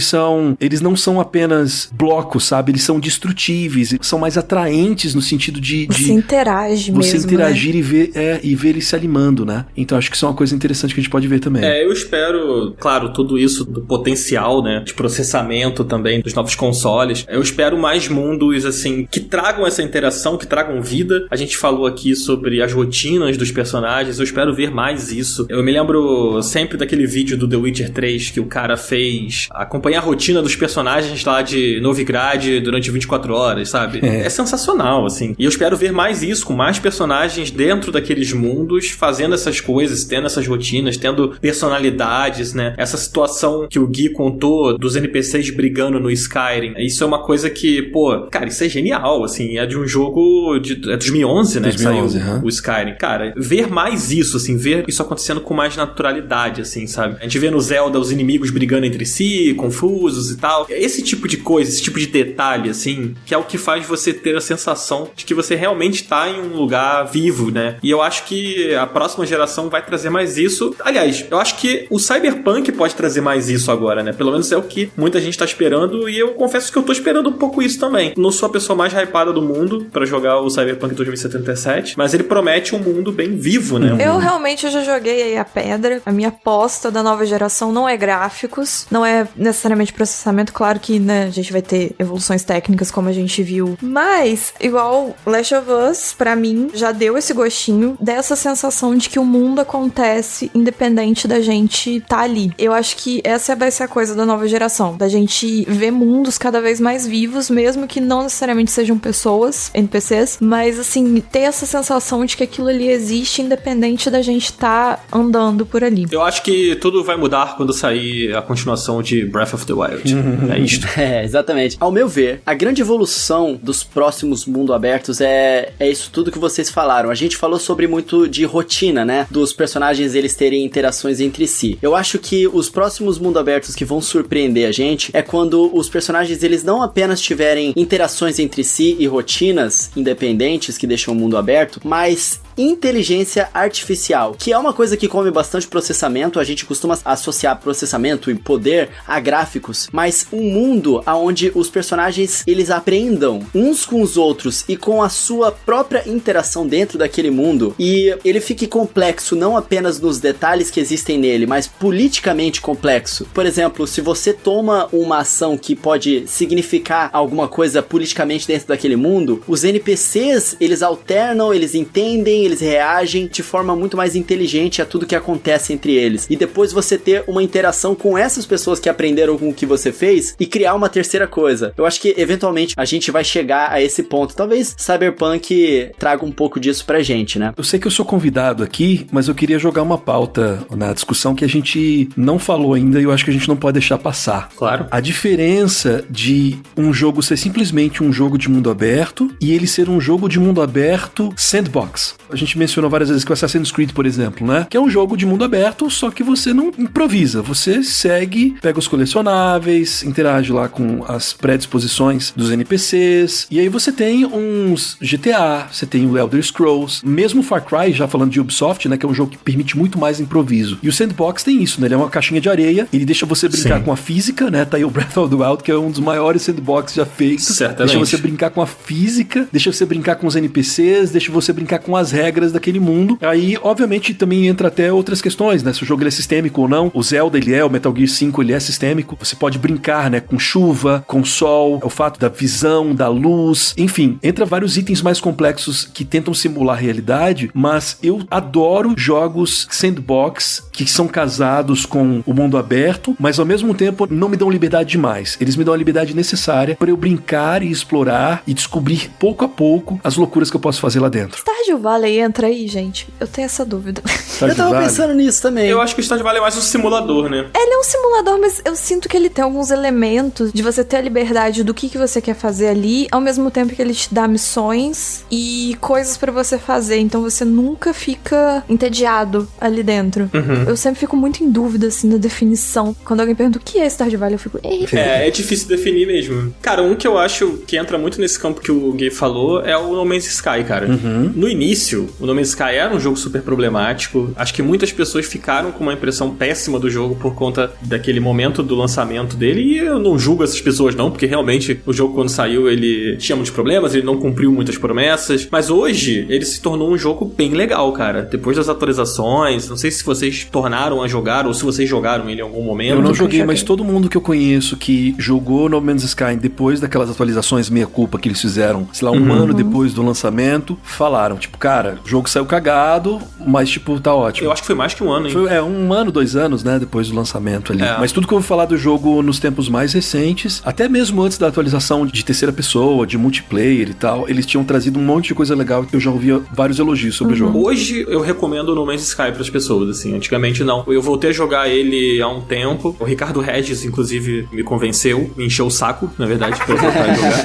eles não são apenas blocos, sabe? Eles são destrutíveis, são mais atraentes no sentido de você interage você mesmo, interagir, né? e ver ele se animando, né? Então acho que isso é uma coisa interessante que a gente pode ver também. Eu espero, claro, tudo isso do potencial, né, de processamento também dos novos consoles. Eu espero mais mundos, assim, que tragam essa interação, que tragam vida. A gente falou aqui sobre as rotinas dos personagens, eu espero ver mais isso. Eu me lembro sempre daquele vídeo do The Witcher 3 que o cara fez acompanhar a rotina dos personagens lá de Novigrad durante 24 horas, sabe? É sensacional, assim. E eu espero ver mais isso, com mais personagens dentro daqueles mundos, fazendo essas coisas, tendo essas rotinas, tendo personalidades, né? Essa situação que o Gui contou dos NPCs brigando no Skyrim, isso é uma coisa que, pô, cara, isso é genial, assim, é de um jogo de 2011, né? 2011, que saiu o Skyrim. Cara, ver mais isso, assim, ver isso acontecendo com mais naturalidade, assim, sabe? A gente vê no Zelda os inimigos brigando entre si, confusos e tal. Esse tipo de coisa, esse tipo de detalhe, assim, que é o que faz você ter a sensação de que você realmente tá em um lugar vivo, né? E eu acho que a próxima geração vai trazer mais isso. Aliás, eu acho que o Cyberpunk pode trazer mais isso agora, né? Pelo menos é o que muita gente tá esperando e eu confesso que eu tô esperando um pouco isso também. Não sou a pessoa mais hypada do mundo pra jogar o Cyberpunk 2077, mas ele promete um mundo bem vivo, né? Eu realmente já joguei aí a pedra. A minha aposta da nova geração não é gráficos, não é necessariamente processamento. Claro que, né, a gente vai ter evoluções técnicas como a gente viu, mas igual Last of Us, pra mim, já deu esse gostinho dessa sensação de que o mundo acontece independente da gente tá ali. Eu acho que essa vai ser a coisa da nova geração, da gente ver mundos cada vez mais vivos, mesmo que não necessariamente sejam pessoas, NPCs, mas assim, ter essa sensação de que aquilo ali existe independente da gente tá andando por ali. Eu acho que tudo vai mudar quando sair a continuação de Breath of the Wild. É isto. Exatamente. Ao meu ver, a grande evolução dos próximos mundo abertos é isso tudo que vocês falaram. A gente falou sobre muito de rotina, né? Dos personagens eles terem interações entre si. Eu acho que os próximos mundo abertos que vão surpreender a gente é quando os personagens eles não apenas tiverem interações entre si e rotinas independentes que deixam o mundo aberto, mas inteligência artificial, que é uma coisa que come bastante processamento. A gente costuma associar processamento e poder a gráficos, mas um mundo onde os personagens eles aprendam uns com os outros e com a sua própria interação dentro daquele mundo, e ele fique complexo não apenas nos detalhes que existem nele, mas politicamente complexo. Por exemplo, se você toma uma ação que pode significar alguma coisa politicamente dentro daquele mundo, os NPCs eles alternam, eles entendem, eles reagem de forma muito mais inteligente a tudo que acontece entre eles. E depois você ter uma interação com essas pessoas que aprenderam com o que você fez e criar uma terceira coisa. Eu acho que, eventualmente, a gente vai chegar a esse ponto. Talvez Cyberpunk traga um pouco disso pra gente, né? Eu sei que eu sou convidado aqui, mas eu queria jogar uma pauta na discussão que a gente não falou ainda e eu acho que a gente não pode deixar passar. Claro. A diferença de um jogo ser simplesmente um jogo de mundo aberto e ele ser um jogo de mundo aberto sandbox. A gente mencionou várias vezes que o Assassin's Creed, por exemplo, né? Que é um jogo de mundo aberto, só que você não improvisa. Você segue, pega os colecionáveis, interage lá com as predisposições dos NPCs, e aí você tem uns GTA, você tem o Elder Scrolls, mesmo Far Cry, já falando de Ubisoft, né? Que é um jogo que permite muito mais improviso. E o sandbox tem isso, né? Ele é uma caixinha de areia, ele deixa você brincar com a física, né? Tá aí o Breath of the Wild, que é um dos maiores sandbox já feitos. Certamente. Deixa você brincar com a física, deixa você brincar com os NPCs, deixa você brincar com as regras daquele mundo. Aí, obviamente, também entra até outras questões, né? Se o jogo ele é sistêmico ou não. O Zelda, ele é, o Metal Gear 5, ele é sistêmico. Você pode brincar, né? Com chuva, com sol, o fato da visão, da luz, enfim. Entra vários itens mais complexos que tentam simular a realidade, mas eu adoro jogos sandbox que são casados com o mundo aberto, mas ao mesmo tempo não me dão liberdade demais. Eles me dão a liberdade necessária para eu brincar e explorar e descobrir pouco a pouco as loucuras que eu posso fazer lá dentro. Stardew Valley entra aí, gente? Eu tenho essa dúvida. Eu tava pensando nisso também. Eu acho que o Stardew Valley é mais um simulador, né? Ele é um simulador, mas eu sinto que ele tem alguns elementos de você ter a liberdade do que você quer fazer ali, ao mesmo tempo que ele te dá missões e coisas pra você fazer, então você nunca fica entediado ali dentro. Eu sempre fico muito em dúvida, assim, da definição. Quando alguém pergunta o que é Stardew Valley, eu fico... É difícil definir mesmo. Cara, um que eu acho que entra muito nesse campo que o Gui falou é o No Man's Sky, cara. No início, o No Man's Sky era um jogo super problemático. Acho que muitas pessoas ficaram com uma impressão péssima do jogo por conta daquele momento do lançamento dele, e eu não julgo essas pessoas não, porque realmente o jogo quando saiu ele tinha muitos problemas, ele não cumpriu muitas promessas, mas hoje ele se tornou um jogo bem legal, cara. Depois das atualizações, não sei se vocês tornaram a jogar ou se vocês jogaram ele em algum momento. Eu não joguei, mas todo mundo que eu conheço que jogou No Man's Sky depois daquelas atualizações meia-culpa que eles fizeram, sei lá, um ano depois do lançamento, falaram, tipo, cara, o jogo saiu cagado, mas, tipo, tá ótimo. Eu acho que foi mais que um ano, hein? Foi, 1 ano, 2 anos, né, depois do lançamento ali. Mas tudo que eu vou falar do jogo nos tempos mais recentes, até mesmo antes da atualização de terceira pessoa, de multiplayer e tal, eles tinham trazido um monte de coisa legal que eu já ouvia vários elogios sobre o jogo. Hoje eu recomendo o No Man's Sky pras pessoas, assim, antigamente não. Eu voltei a jogar ele há um tempo, o Ricardo Regis, inclusive, me convenceu, me encheu o saco, na verdade, pra eu voltar a jogar.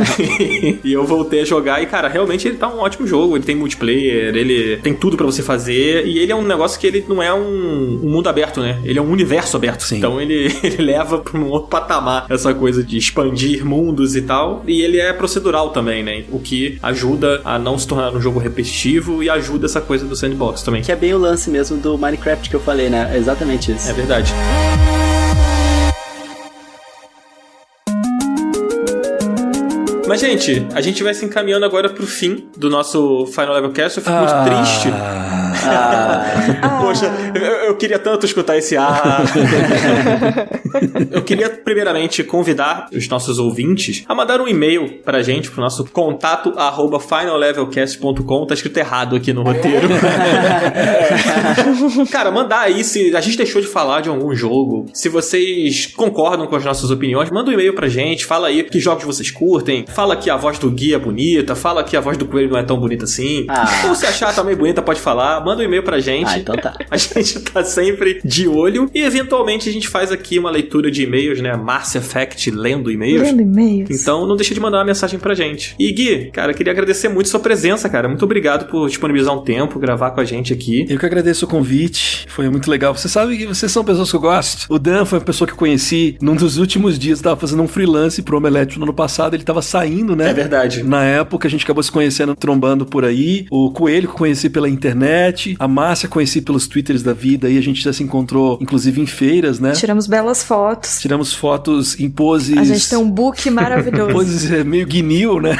E eu voltei a jogar e, cara, realmente ele tá um ótimo jogo, ele tem multiplayer, ele tem tudo pra você fazer, e ele é um negócio que ele não é um mundo aberto, né? Ele é um universo aberto. Sim. Então ele leva pra um outro patamar essa coisa de expandir mundos e tal, e ele é procedural também, né? O que ajuda a não se tornar um jogo repetitivo e ajuda essa coisa do sandbox também. Que é bem o lance mesmo do Minecraft que eu falei, né? É exatamente isso. É verdade. Mas, gente, a gente vai se encaminhando agora pro fim do nosso Final Level Cast. Eu fico muito triste. Poxa, eu queria tanto escutar esse Eu queria, primeiramente, convidar os nossos ouvintes a mandar um e-mail pra gente, pro nosso contato@finallevelcast.com. Tá escrito errado aqui no roteiro. Cara, mandar aí se a gente deixou de falar de algum jogo, se vocês concordam com as nossas opiniões, manda um e-mail pra gente, fala aí que jogos vocês curtem, fala que a voz do Gui é bonita, fala que a voz do Coelho não é tão bonita assim. Ou se achar também bonita, pode falar, manda um e-mail pra gente. Então tá. A gente tá sempre de olho e eventualmente a gente faz aqui uma leitura de e-mails, né? Mass Effect lendo e-mails. Lendo e-mails. Então não deixa de mandar uma mensagem pra gente. E Gui, cara, queria agradecer muito sua presença, cara. Muito obrigado por disponibilizar um tempo, gravar com a gente aqui. Eu que agradeço o convite, foi muito legal. Você sabe que vocês são pessoas que eu gosto. O Dan foi uma pessoa que eu conheci num dos últimos dias, tava fazendo um freelance pro Omelete no ano passado, ele tava saindo, né? É verdade. Na época a gente acabou se conhecendo, trombando por aí. O Coelho que eu conheci pela internet, a Márcia conheci pelos Twitters da vida e a gente já se encontrou, inclusive em feiras, né? Tiramos belas fotos. Tiramos fotos em poses... A gente tem um book maravilhoso. Poses meio guinil, né?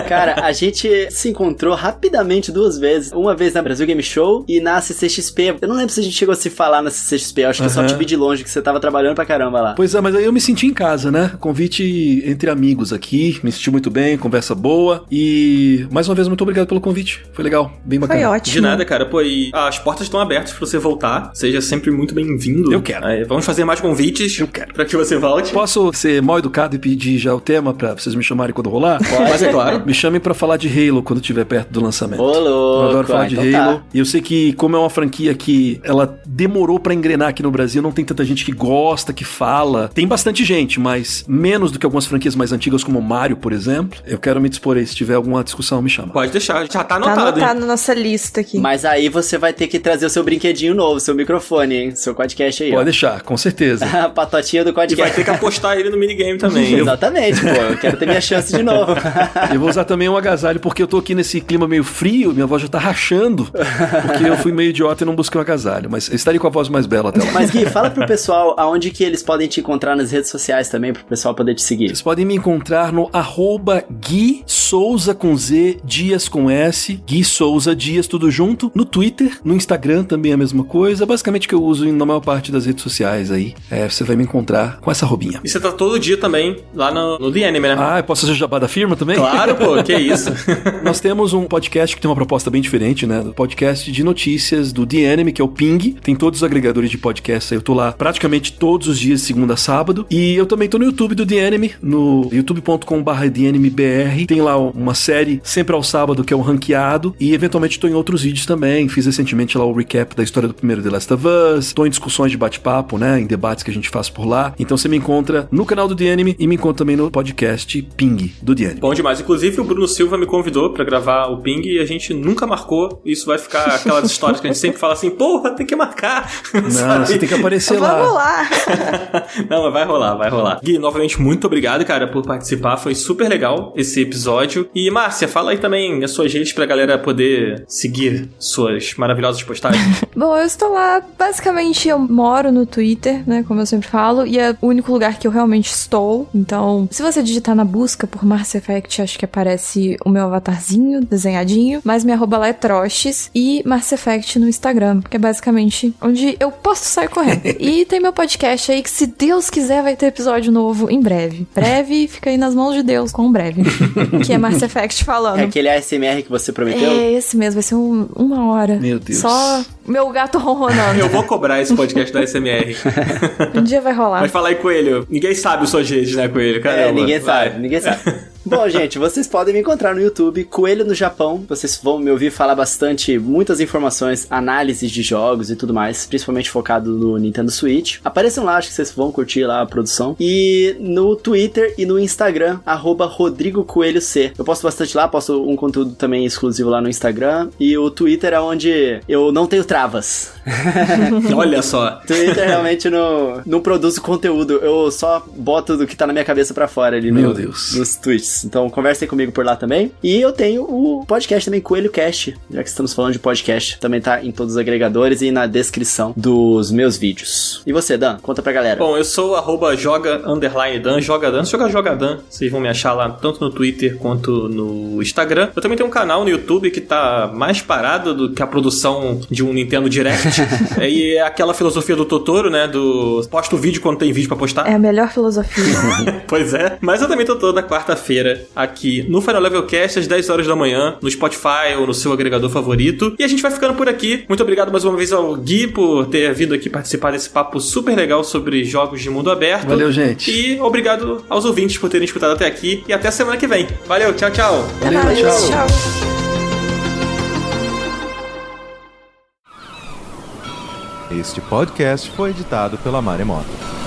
Cara, a gente se encontrou rapidamente 2 vezes. Uma vez na Brasil Game Show e na CCXP. Eu não lembro se a gente chegou a se falar na CCXP. Eu acho que eu só te vi de longe, que você tava trabalhando pra caramba lá. Pois é, mas aí eu me senti em casa, né? Convite entre amigos aqui. Me senti muito bem, conversa boa. E, mais uma vez, muito obrigado pelo convite. Foi legal, bem bacana. Foi ótimo. De nada, cara. Pô, e as portas estão abertas pra você voltar. Seja sempre muito bem-vindo. Eu quero. Vamos fazer mais convites. Eu quero. Pra que você volte. Posso ser mal educado e pedir já o tema pra vocês me chamarem quando rolar? Mas é claro. Me chamem pra falar de Halo quando estiver perto do lançamento. Ô, louco. Eu adoro falar de então Halo. Tá. E eu sei que, como é uma franquia que ela demorou pra engrenar aqui no Brasil, não tem tanta gente que gosta, que fala. Tem bastante gente, mas menos do que algumas franquias mais antigas, como Mario, por exemplo. Eu quero me dispor aí. Se tiver alguma discussão, me chama. Pode deixar. Já tá Tá anotado, anotado hein? na nossa lista aqui. Mas aí você vai ter que trazer o seu brinquedinho novo, seu microfone, hein? Seu podcast aí, Pode ó. deixar, com certeza. A patotinha do E vai podcast. ter que apostar ele no minigame também. Exatamente, pô. Eu quero ter minha chance de novo. Eu vou usar também um agasalho, porque eu tô aqui nesse clima meio frio, minha voz já tá rachando, porque eu fui meio idiota e não busquei um agasalho, mas eu estaria com a voz mais bela até lá. Mas Gui, fala pro pessoal aonde que eles podem te encontrar nas redes sociais também, pro pessoal poder te seguir. Vocês podem me encontrar no @Gui Souza com Z, Dias com S, Gui Souza Dias, tudo junto, no Twitter, no Instagram também é a mesma coisa, basicamente que eu uso na maior parte das redes sociais aí. Você vai me encontrar com essa roupinha. E você tá todo dia também lá no The Anime, né? Ah, eu posso fazer o jabá da firma também? Claro, pô, que isso. Nós temos um podcast que tem uma proposta bem diferente, né? O podcast de notícias do The Anime, que é o Ping. Tem todos os agregadores de podcast aí. Eu tô lá praticamente todos os dias, segunda a sábado. E eu também tô no YouTube do The Anime, no youtube.com/TheAnimeBR. Tem lá uma série sempre ao sábado, que é o Ranqueado. E eventualmente tô em outros vídeos também. Fiz recentemente lá o recap da história do primeiro The Last of Us. Tô em discussões de bate-papo, né? Em debates que a gente faz por lá. Então você me encontra no canal do The Anime e me encontra também no podcast Ping do The Anime. Bom demais. Inclusive, o Bruno Silva me convidou pra gravar o Ping e a gente nunca marcou. Isso vai ficar aquelas histórias que a gente sempre fala assim, porra, tem que marcar. Não, você tem que aparecer lá. Vamos lá. Não, mas vai rolar. Gui, novamente, muito obrigado, cara, por participar. Foi super legal esse episódio. E, Márcia, fala aí também as suas redes pra galera poder seguir suas maravilhosas postagens. Bom, eu estou lá, basicamente eu moro no Twitter, né, como eu sempre falo, e é o único lugar que eu realmente estou. Então, se você digitar na busca por Mars Effect, acho que aparece o meu avatarzinho desenhadinho, mas minha arroba lá é Troches e Mars Effect no Instagram, que é basicamente onde eu posso sair correndo. E tem meu podcast aí que, se Deus quiser, vai ter episódio novo em breve. Breve, fica aí nas mãos de Deus, com breve. Que é Mars Effect falando. É aquele ASMR que você prometeu? É esse mesmo, vai ser uma hora. Meu Deus. Só meu gato ronronando. Eu vou cobrar esse podcast da SMR. Um dia vai rolar. Mas fala aí, Coelho. Ninguém sabe as suas redes, né, Coelho? Caramba. Ninguém Vai. sabe. Bom, gente, vocês podem me encontrar no YouTube, Coelho no Japão. Vocês vão me ouvir falar bastante, muitas informações, análises de jogos e tudo mais, principalmente focado no Nintendo Switch. Apareçam lá, acho que vocês vão curtir lá a produção. E no Twitter e no Instagram, @RodrigoCoelhoC. Eu posto bastante lá, posto um conteúdo também exclusivo lá no Instagram. E o Twitter é onde eu não tenho travas. Olha só. Twitter realmente não produzo conteúdo, eu só boto do que tá na minha cabeça pra fora ali Meu Deus. nos tweets. Então conversem comigo por lá também. E eu tenho o podcast também, Coelho Cast, já que estamos falando de podcast. Também tá em todos os agregadores e na descrição dos meus vídeos. E você, Dan? Conta pra galera. Bom, eu sou @joga_Dan, jogadan. Se jogar jogadan, vocês vão me achar lá tanto no Twitter quanto no Instagram. Eu também tenho um canal no YouTube que tá mais parado do que a produção de um Nintendo Direct. E é aquela filosofia do Totoro, né? Posta o vídeo quando tem vídeo pra postar. É a melhor filosofia. Pois é. Mas eu também tô toda quarta-feira aqui no Final Level Cast às 10 horas da manhã, no Spotify ou no seu agregador favorito. E a gente vai ficando por aqui. Muito obrigado mais uma vez ao Gui por ter vindo aqui participar desse papo super legal sobre jogos de mundo aberto. Valeu, gente. E obrigado aos ouvintes por terem escutado até aqui. E até semana que vem. Valeu, tchau, tchau. Valeu, Até mais, tchau. tchau. Este podcast foi editado pela Maremoto.